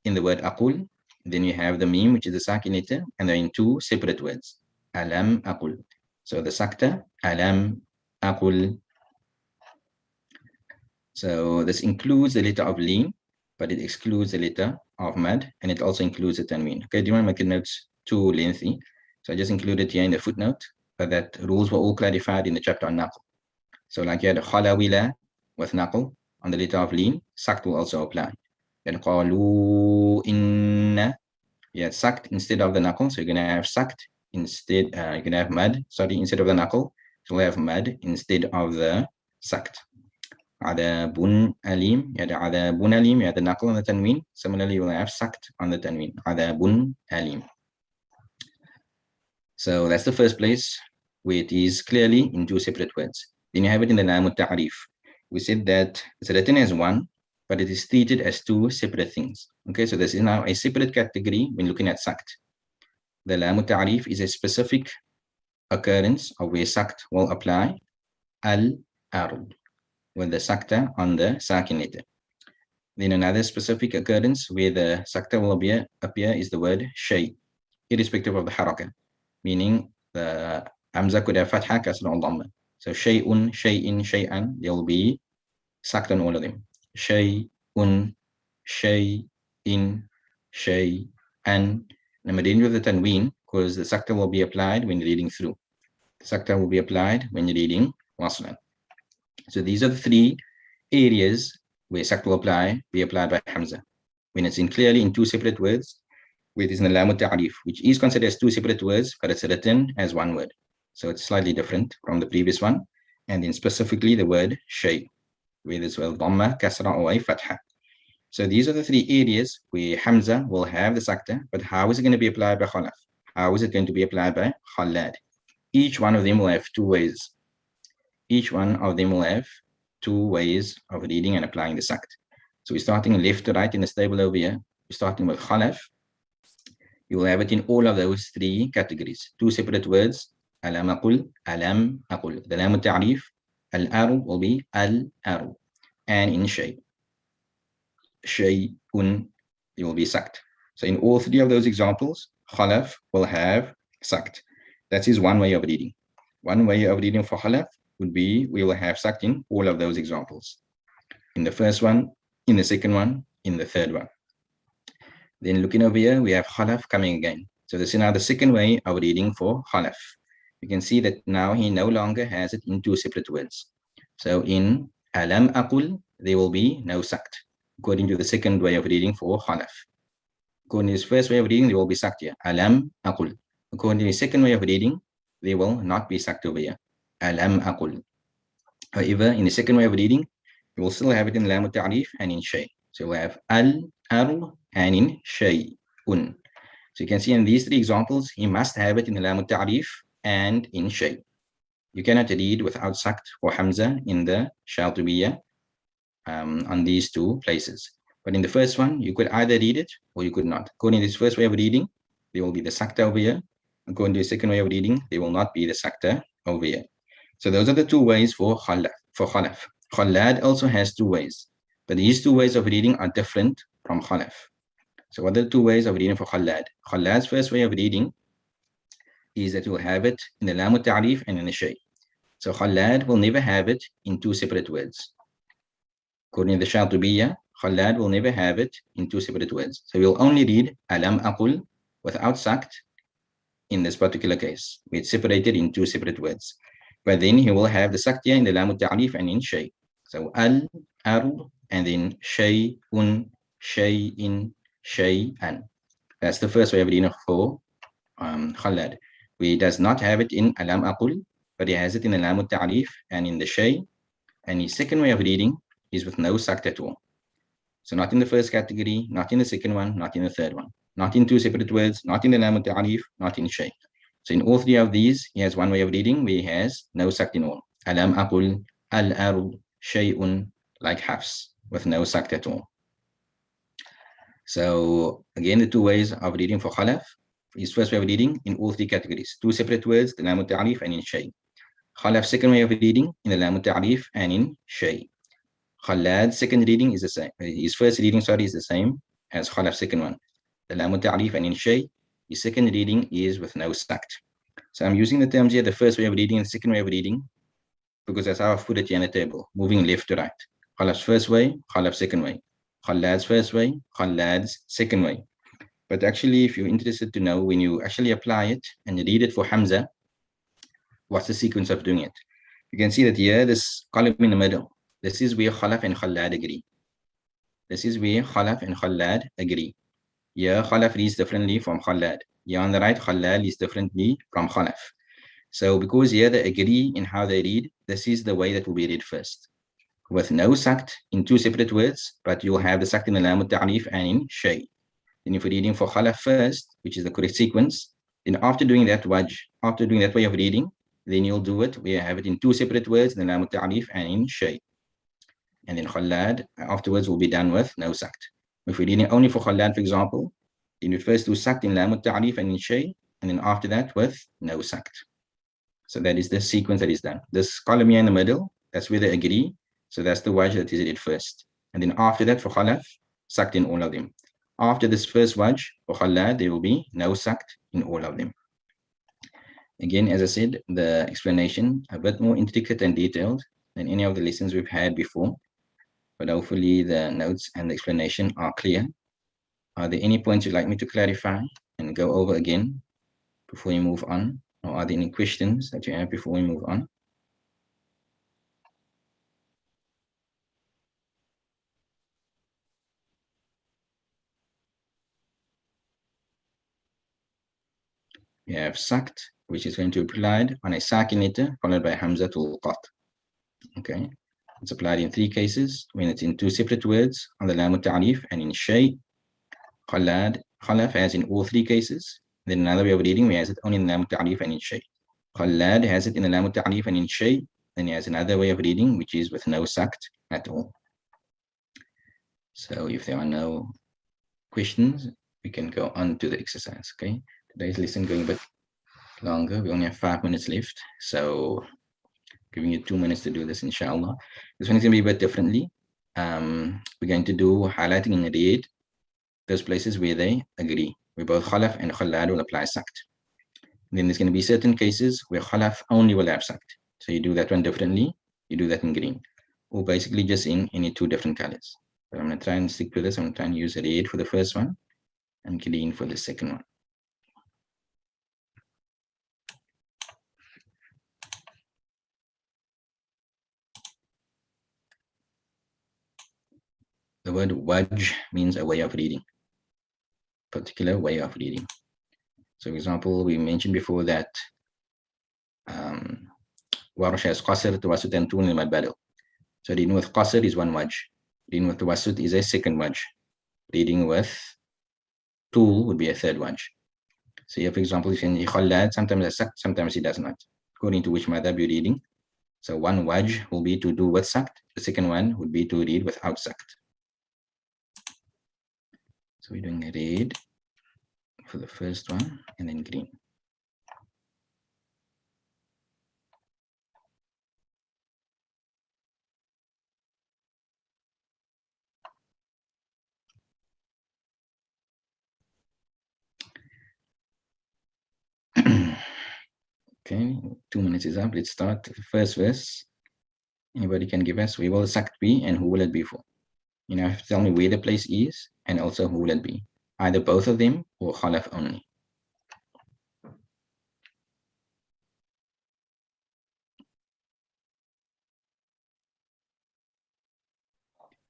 in the word aqul, then you have the meme, which is the sakinita, and they're in two separate words. Alam aqul. So the sakta, alam aqul. So this includes the letter of lin, but it excludes the letter of mad, and it also includes the tanween. Okay, do you want to make the notes too lengthy? So I just included here in the footnote, but that rules were all clarified in the chapter on naql. So like you had khalawila with naql on the letter of lin, sakt will also apply. Then qalu inna, you had sakt instead of the naql, so you're going to have sakt instead, you're going to have mad, sorry, instead of the naql, so we'll have mad instead of the sakt. Adabun alim, you had adabun alim, you had the naql on the tanween. Similarly, you will have sakt on the tanween. Adabun alim. So that's the first place where it is clearly in two separate words. Then you have it in the lam ta'rif. We said that it's written as one, but it is treated as two separate things. Okay, so this is now a separate category when looking at sakt. The lam ta'rif is a specific occurrence of where sakt will apply. Al-ard, with the sakta on the sakin letter. Then another specific occurrence where the sakta will appear is the word shay, irrespective of the haraka, meaning the hamza could have fatha, kasra, or dhamma. So shay'un, shay'in, shay'an, there will be sakta on all of them. Shay'un, shay'in, shay'an. And I'm reading with the tanween because the sakta will be applied when reading through. The sakta will be applied when reading waslan. So these are the three areas where sakt will be applied by hamza. When it's clearly in two separate words, where it is in the lam ta'rif, which is considered as two separate words, but it's written as one word. So it's slightly different from the previous one. And then specifically the word shay, where there's well dhamma, kasra, or a fatha. So these are the three areas where hamza will have the sakta, but how is it going to be applied by khalaf? How is it going to be applied by khalad? Each one of them will have two ways. Each one of them will have two ways of reading and applying the sakt. So we're starting left to right in the table over here. We're starting with khalaf. You will have it in all of those three categories. Two separate words. Alam aqul, alam aqul. The lam ta'rif, al-aru will be al-aru. And in shay, shay'un, it will be sakt. So in all three of those examples, khalaf will have sakt. That is one way of reading. One way of reading for khalaf would be we will have sakt in all of those examples. In the first one, in the second one, in the third one. Then looking over here, we have khalaf coming again. So this is now the second way of reading for khalaf. You can see that now he no longer has it in two separate words. So in alam aqul, there will be no sakt, according to the second way of reading for khalaf. According to his first way of reading, there will be sakt here. Alam aqul. According to the second way of reading, there will not be sakt over here. Alam aqul. However, in the second way of reading, you will still have it in lam ta'rif and in shay. So we have al-ar and in shay'un. So you can see in these three examples, he must have it in the lam ta'rif and in shay. You cannot read without sakt or hamza in the shatibiyya on these two places. But in the first one, you could either read it or you could not. According to this first way of reading, there will be the sakta over here. According to the second way of reading, there will not be the sakta over here. So those are the two ways for khalaf. Khalad also has two ways, but these two ways of reading are different from khalaf. So what are the two ways of reading for khalad? Khalad's first way of reading is that you will have it in the lam ta'rif and in the shay. So khalad will never have it in two separate words. According to the shatibiyya, khalad will never have it in two separate words. So we'll only read alam aqul without sakt in this particular case. It's separated in two separate words. But then he will have the saktiya in the lam ta'rif and in shay. So al-aru and then shay'un, shay'in, shay'an. That's the first way of reading for khalad. He does not have it in alam aqul, but he has it in the lam ta'rif and in the shay. And his second way of reading is with no sakt at all. So not in the first category, not in the second one, not in the third one, not in two separate words, not in the lam al-ta'rif, not in shay. So in all three of these, he has one way of reading where he has no sakt in all. Alam aqul al-ard shay'un, like Hafs, with no sakt at all. So again, the two ways of reading for Khalaf. His first way of reading in all three categories, two separate words, the lam al-ta'rif and in shay. Khalaf's second way of reading in the lam al-ta'rif and in shay. Khalad's second reading is the same. His first reading, is the same as Khalaf's second one. The lam al-ta'rif and in shay, his second reading is with no sakt. So I'm using the terms here, the first way of reading and the second way of reading, because that's how I've put it here on the table, moving left to right. Khalaf's first way, Khalaf's second way. Khalad's first way, Khalad's second way. But actually, if you're interested to know, when you actually apply it and read it for Hamza, what's the sequence of doing it? You can see that here, this column in the middle, this is where Khalaf and Khalad agree. This is where Khalaf and Khalad agree. Here, Khalaf reads differently from Khalad. Here on the right, Khalad reads differently from Khalaf. So because here they agree in how they read, this is the way that will be read first. With no sakt in two separate words, but you'll have the sakt in the lam al-ta'rif and in shay. Then if you're reading for Khalaf first, which is the correct sequence, then after doing that way of reading, then you'll do it where you have it in two separate words, in the lam al-ta'rif and in shay. And then Khalad afterwards will be done with no sakt. If we're reading only for Khalad, for example, then you first do sakt in lam al-ta'rif and in shay, and then after that with no sakt. So that is the sequence that is done. This column here in the middle, that's where they agree. So that's the wajh that is read first. And then after that for Khalaf, sakt in all of them. After this first wajh for Khalad, there will be no sakt in all of them. Again, as I said, the explanation a bit more intricate and detailed than any of the lessons we've had before. But hopefully the notes and the explanation are clear. Are there any points you'd like me to clarify and go over again before we move on? Or are there any questions that you have before we move on? We have sakt, which is going to be applied on a sakin letter followed by hamzatul qat. Okay, it's applied in three cases: when it's in two separate words, on the lam al-ta'rif and in shay. Khalaf has in all three cases. Then another way of reading, we has it only in the lam al-ta'rif and in shay. Khalad has it in the lam al-ta'rif and in shay. Then he has another way of reading, which is with no sakt at all. So if there are no questions, we can go on to the exercise. Okay, today's lesson going a bit longer. We only have 5 minutes left, so giving you 2 minutes to do this, inshallah. This one is going to be a bit differently. We're going to do highlighting in red those places where they agree, where both Khalaf and Khalad will apply sakt. Then there's going to be certain cases where Khalaf only will have sakt. So you do that one differently, you do that in green, or basically just in any two different colors. But I'm going to try and stick to this. I'm going to try and use red for the first one and green for the second one. The word wajh means a way of reading, particular way of reading. So, for example, we mentioned before that Warsh has qasr, tawassut, and tul in mad badal. So, reading with qasr is one wajh. Reading with tawassut is a second wajh. Reading with tul would be a third wajh. So, here, for example, you can Khalad, sometimes has sakt, sometimes he does not, according to which madhab you're reading. So, one wajh will be to do with sakt, the second one would be to read without sakt. So we're doing red for the first one and then green. Okay, 2 minutes is up. Let's start the first verse. Anybody can give us where will the sakt be and who will it be for? You have to tell me where the place is and also who will it be. Either both of them or Khalaf only.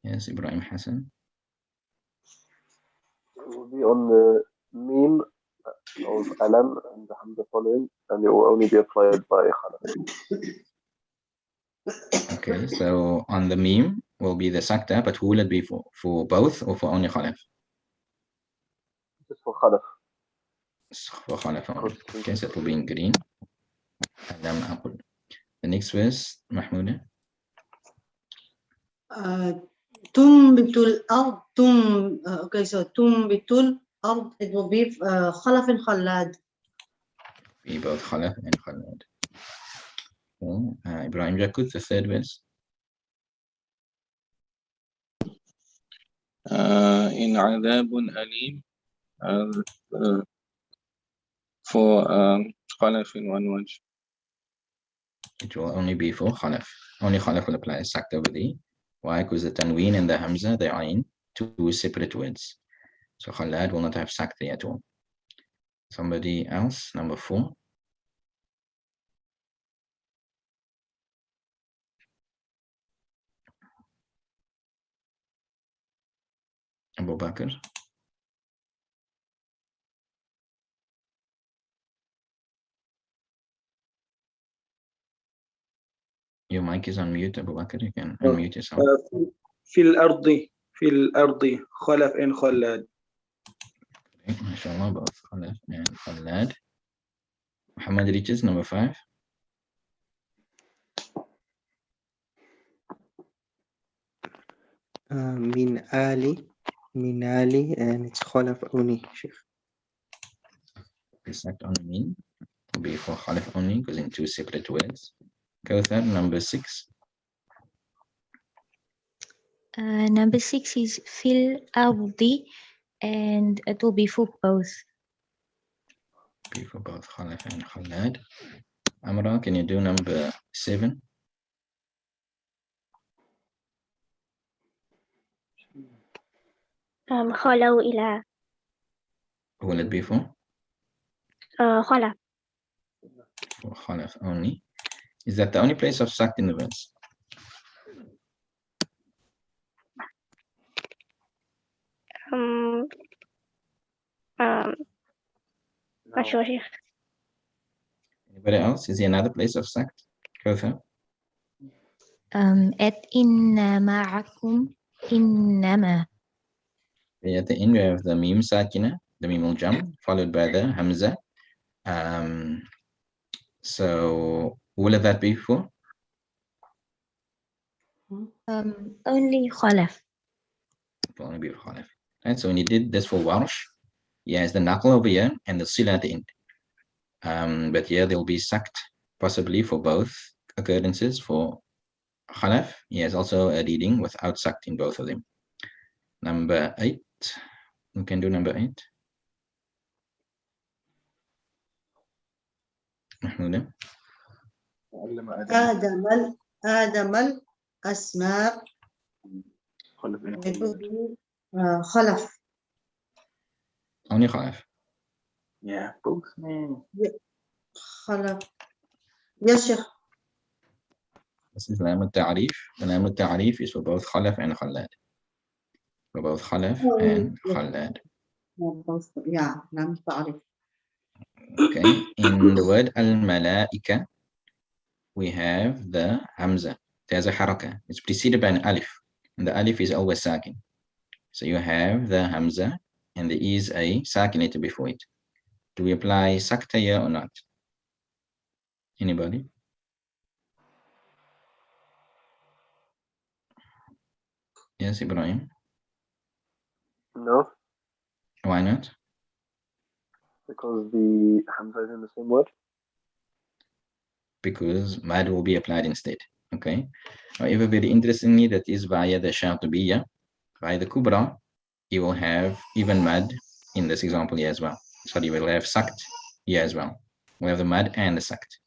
Yes, Ibrahim Hassan. It will be on the meme of Alam and the Hamza following, and it will only be applied by Khalaf. Okay, so on the meme will be the sakta, but who will it be for both or for only khalaf? Just for khalaf. For khalaf only. Okay, so it will be in green. Alam aqul. The next verse, Mahmouda. تنبت الأرض okay, so تنبت الأرض, it will be خلف خلاد. Be both khalaf and khalad. Okay. Ibrahim Jakut, the third verse. in عذاب أليم for خلف one wajh. It will only be for khalaf. Only khalaf will apply sakt over the. Why? Because the tanween and the hamza, they are in two separate words. So khalad will not have sakt at all. Somebody else, number 4. Abu Bakr. Your mic is on mute, Abu Bakr. You can unmute yourself. في الأرض خلف and خلاد. Okay, mashallah, both khalaf and khalad. Muhammad reaches number 5. من آلي and it's خلف only, Sheikh. It's not on mean. Will be for khalaf only because in two separate words. Kawthar, number 6. Number 6 is fil ardi, and it will be for both. Be for both khalaf and khalad. Amra, can you do number 7? خلوا إلى Who will it be for? خلف. For khalaf only. Is that the only place of sakt in the verse? not sure, Sheikh. Anybody else? Is there another place of sakt? Kawthar? At inna ma'akum innama. At the end, we have the meme sakina, the meme al-jam, followed by the hamza. So, who will that be for? Only khalaf. It will only be for khalaf. Right, so when he did this for warsh, he has the naql over here and the sila at the end. But here there will be sakt, possibly for both occurrences. For khalaf, he has also a reading without sakt in both of them. Number 8. You can do number 8. Mahmouda. آدم الأسماء, it will be خلف. Only khalaf. Yeah, both, man. خلف. Yes, Sheikh. This is lam al-ta'rif. The lam al-ta'rif is for both khalaf and khalad. For both khalaf and khalad. Yeah, lam al-ta'rif. Okay. In the word al-malaika, we have the hamza. There's a haraka. It's preceded by an alif. And the alif is always sakin. So you have the hamza and there is a sakinator before it. Do we apply sakta here or not? Anybody? Yes, Ibrahim. No, Why not? because the hamza is in the same word. Because mad will be applied instead. Okay. However, very interestingly, that is via the shatubiyya. By the kubra, you will have even mad in this example here as well. So you will have sakt here as well. We'll have the mad and the sakt.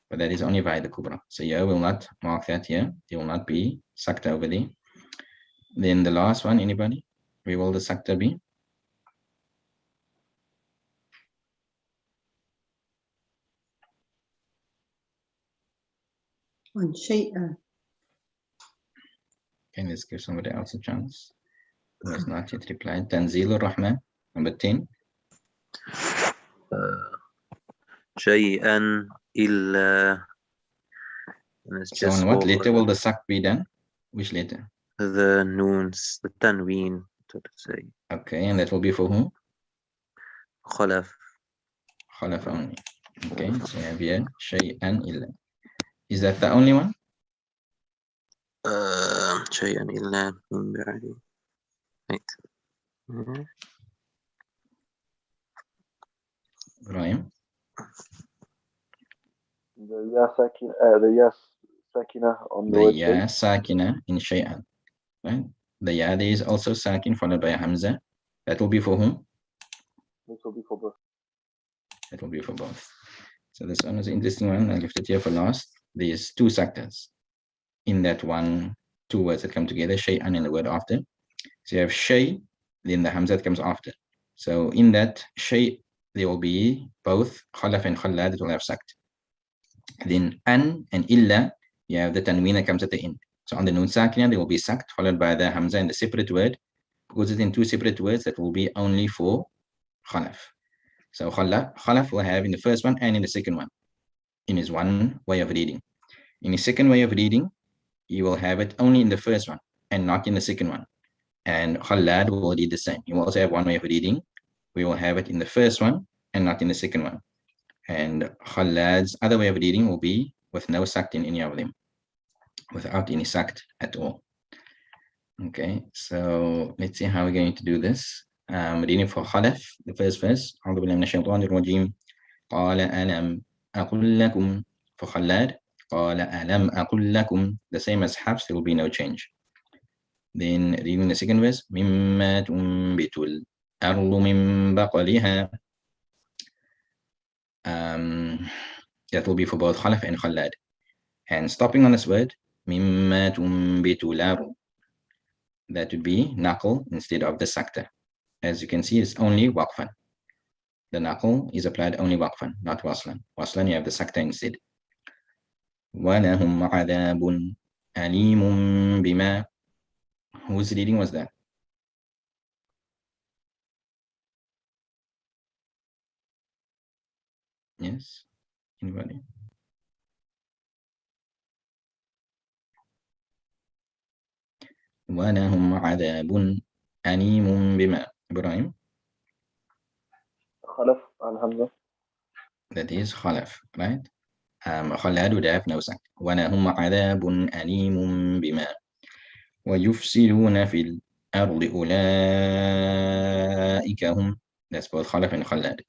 But that is only via the kubra. So here will not mark that here. There will not be sakta over there. Then the last one, anybody? Where will the sakta be? شيئا. Okay, let's give somebody else a chance who has not yet replied. Tanzil al-Rahman, number 10. شيئا إلا And it's So just on what for letter will the sak be done? Which letter? the noons, the tanween, so to say. Okay, and that will be for whom? Khalaf. Khalaf only. Okay, so we have here shay'an illa. Is that the only one? شيئا إلا من بعد. Right. Ibrahim? The ya sakina on the The word ya sakina in shay'an. Right? The ya there is also sakin followed by a hamza. That will be for whom? This will be for both. That will be for both. So this one is an interesting one. I left it here for last. There's two sectors in that two words that come together, shay'an and the word after. So you have shay, then the hamza that comes after. So in that shay, there will be both khalaf and khallad that will have sakt. Then an and illa, you have the tanween that comes at the end. So on the noon sakina, there will be sakt followed by the hamza and the separate word. Because it's in two separate words, that will be only for khalaf. So khalaf will have in the first one and in the second one, in his one way of reading. In his second way of reading, you will have it only in the first one and not in the second one. And khallad will read the same. You will also have one way of reading. We will have it in the first one and not in the second one. And khallad's other way of reading will be with no sakt in any of them, without any sakt at all. Okay, so let's see how we're going to do this. Reading for khalaf, the first verse. أعوذ بالله من الشيطان الرجيم. قال ألم أقل لكم. For khallad, قال ألم أقل لكم. The same as Hafs, there will be no change. Then reading the second verse. مما تنبت الأرض من بقلها. That will be for both khalaf and khallad. And stopping on this word, مما تنبت الأرض. That would be naql instead of the sakta. As you can see, it's only waqfan. The naql is applied only waqfan, not waslan. Waslan, you have the sakta instead. وَلَهُمْ عَذَابٌ أَلِيمٌ بِمَا. Whose reading was that? Yes? Anybody? وَلَهُمْ عَذَابٌ أَلِيمٌ بِمَا. Ibrahim? Khalaf al-Hamza. That is khalaf, right? Khalad would have no sakt. وَلَهُمْ عَذَابٌ أَلِيمٌ بِمَا وَيُفْسِدُونَ فِي الْأَرْضِ أُولَئِكَ هُمْ. That's both khalaf and khalad.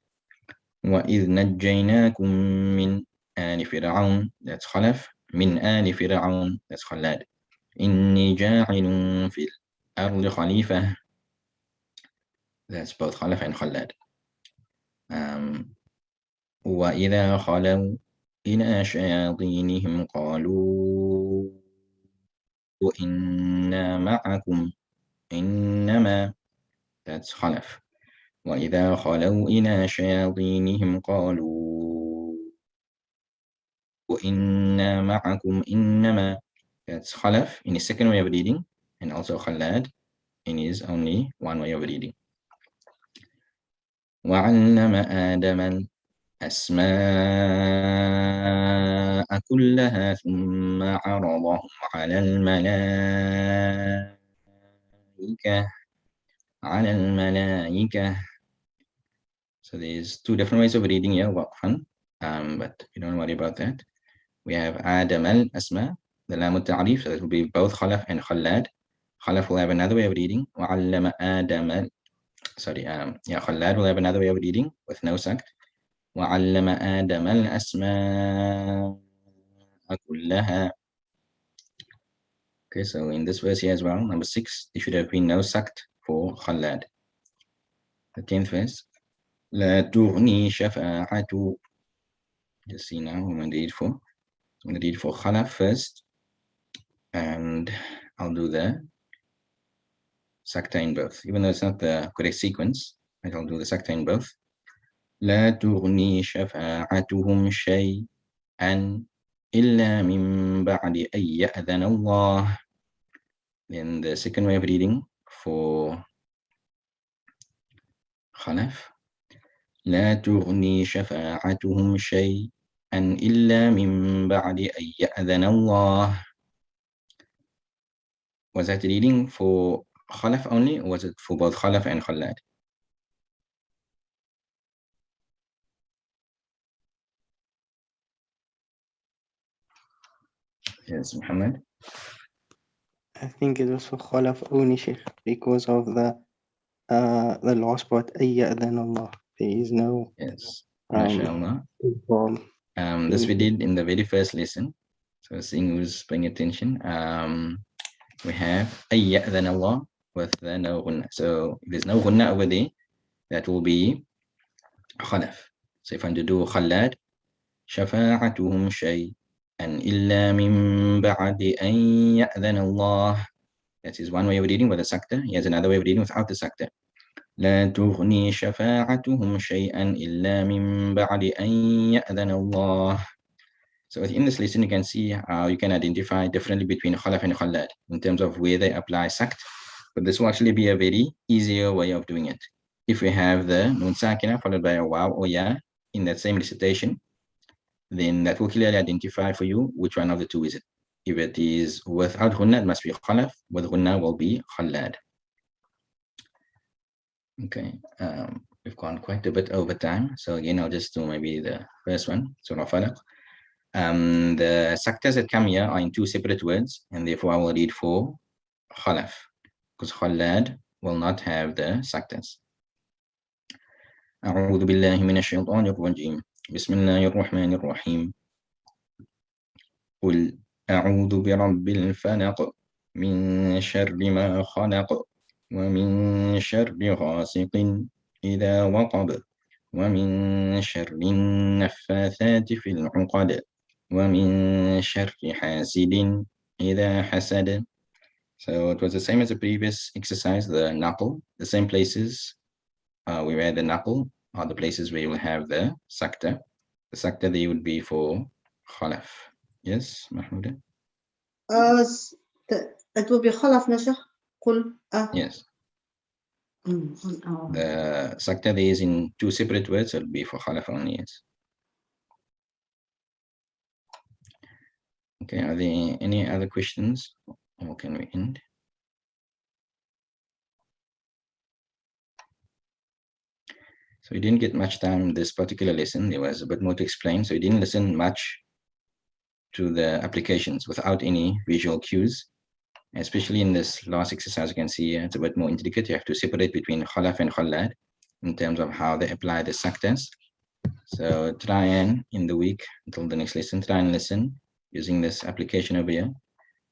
وَإِذْ نَجَّيْنَاكُمْ مِنْ آلِ فِرْعَوْنَ. That's khalaf. مِنْ آلِ فِرْعَوْنَ. That's khalad. إِنِّي جَاعِلٌ فِي الْأَرْضِ خَلِيفَةً. That's both khalaf and khalad. وَإِذَا خَلَوْا إِلَى شَيَاطِينِهِمْ قَالُوا إِنَّا مَعَكُمْ إِنَّمَا. That's khalaf. وَإِذَا خَلَوْا إِلَى شَيَاطِينِهِمْ قَالُوا إِنَّا مَعَكُمْ إِنَّمَا. That's khalaf in his second way of reading, and also khalad in his only one way of reading. وَعَلَّمَ آدَمَ الْأَسْمَاءَ كُلَّهَا ثُمَّ عَرَضَهُمْ عَلَى الْمَلَائِكَةِ. So there's two different ways of reading here, waqfan, but you don't worry about that. We have Adam al-Asma, the Lam al-Ta'rif, so that will be both Khalaf and Khallad. Khalaf will have another way of reading. وَعَلَّمَ آدَمَ. Khallad will have another way of reading with no sakt. وَعَلَّمَ آدَمَ الْأَسْمَاءَ كُلَّهَا. Okay, so in this verse here as well, number 6, there should have been no sakt for Khallad. The 10th verse. لا تغني شفاعة. Just see now, I'm going to read for Khalaf first, and I'll do the sakta in both, even though it's not the correct sequence. I'll do the sakta in both. لا تغني شفاعتهم شيئا إلا من بعد أن يأذن الله. Then the second way of reading for Khalaf. لا تغني شفاعتهم شيئا شيئا إلا من بعد أن يأذن الله. Was that reading for Khalaf only, or was it for both Khalaf and Khalad? Yes, Muhammad. I think it was for Khalaf only, Sheikh, because of the last part, أَيَّأْذَنَ اللَّهُ. There is no Yes, MashaAllah. This we did in the very first lesson. So seeing who's paying attention. We have أَيَّأْذَنَ اللَّهُ with the no gunna. So if there's no gunna over there, that will be Khalaf. So if I'm to do Khalad, شفاعتهم شيئا إلا من بعد أن يأذن الله. That is one way of reading with a sakta. Here's another way of reading without the sakta. لا تغني شفاعتهم شيئا إلا من بعد أن يأذن الله. So in this lesson, you can see how you can identify differently between Khalaf and Khalad in terms of where they apply sakt. But this will actually be a very easier way of doing it. If we have the nun sakina followed by a waw or ya in that same recitation, then that will clearly identify for you which one of the two is it. If it is without ghunna, it must be Khalaf. With ghunna will be Khalad. Okay, we've gone quite a bit over time. So again, I'll just do maybe the first one, Surah Falaq. The saktas that come here are in two separate words, and therefore I will read for Khalaf, because Khalad will not have the saktas. أعوذ بالله من الشيطان الرجيم بسم الله الرحمن الرحيم قل أعوذ برب الفلق من شر ما خلق ومن شر غاسق إذا وقب ومن شر النفاثات في العقد ومن شر حاسد إذا حسد. So it was the same as the previous exercise, the knuckle, the same places where the knuckle are the places where you will have the sakta. The sakta there would be for Khalaf. Yes, Mahmouda? It will be Khalaf Nashah. Yes. The sakta there is in two separate words, so it will be for Khalaf only, yes. Okay, are there any other questions, or can we end? So we didn't get much time this particular lesson. There was a bit more to explain, so we didn't listen much to the applications without any visual cues. Especially in this last exercise, you can see it's a bit more intricate. You have to separate between Khalaf and Khalad in terms of how they apply the saktas. So try and, in the week until the next lesson, try and listen using this application over here.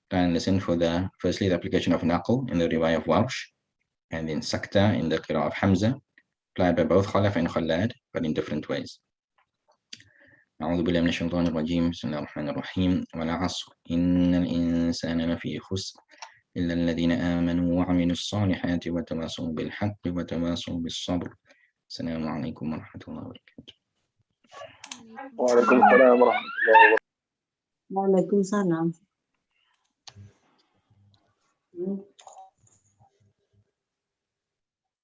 Try and listen for firstly the application of Naql in the riwayah of Warsh, and then sakta in the qira'ah of Hamza, applied by both Khalaf and Khalad, but in different ways. أعوذ بالله من الشيطان الرجيم بسم الله الرحمن الرحيم والعصر إن الإنسان لفي خسر إلا الذين آمنوا وعملوا الصالحات وتواصوا بالحق وتواصوا بالصبر. السلام عليكم ورحمة الله وبركاته. وعليكم السلام ورحمة الله وبركاته. وعليكم السلام.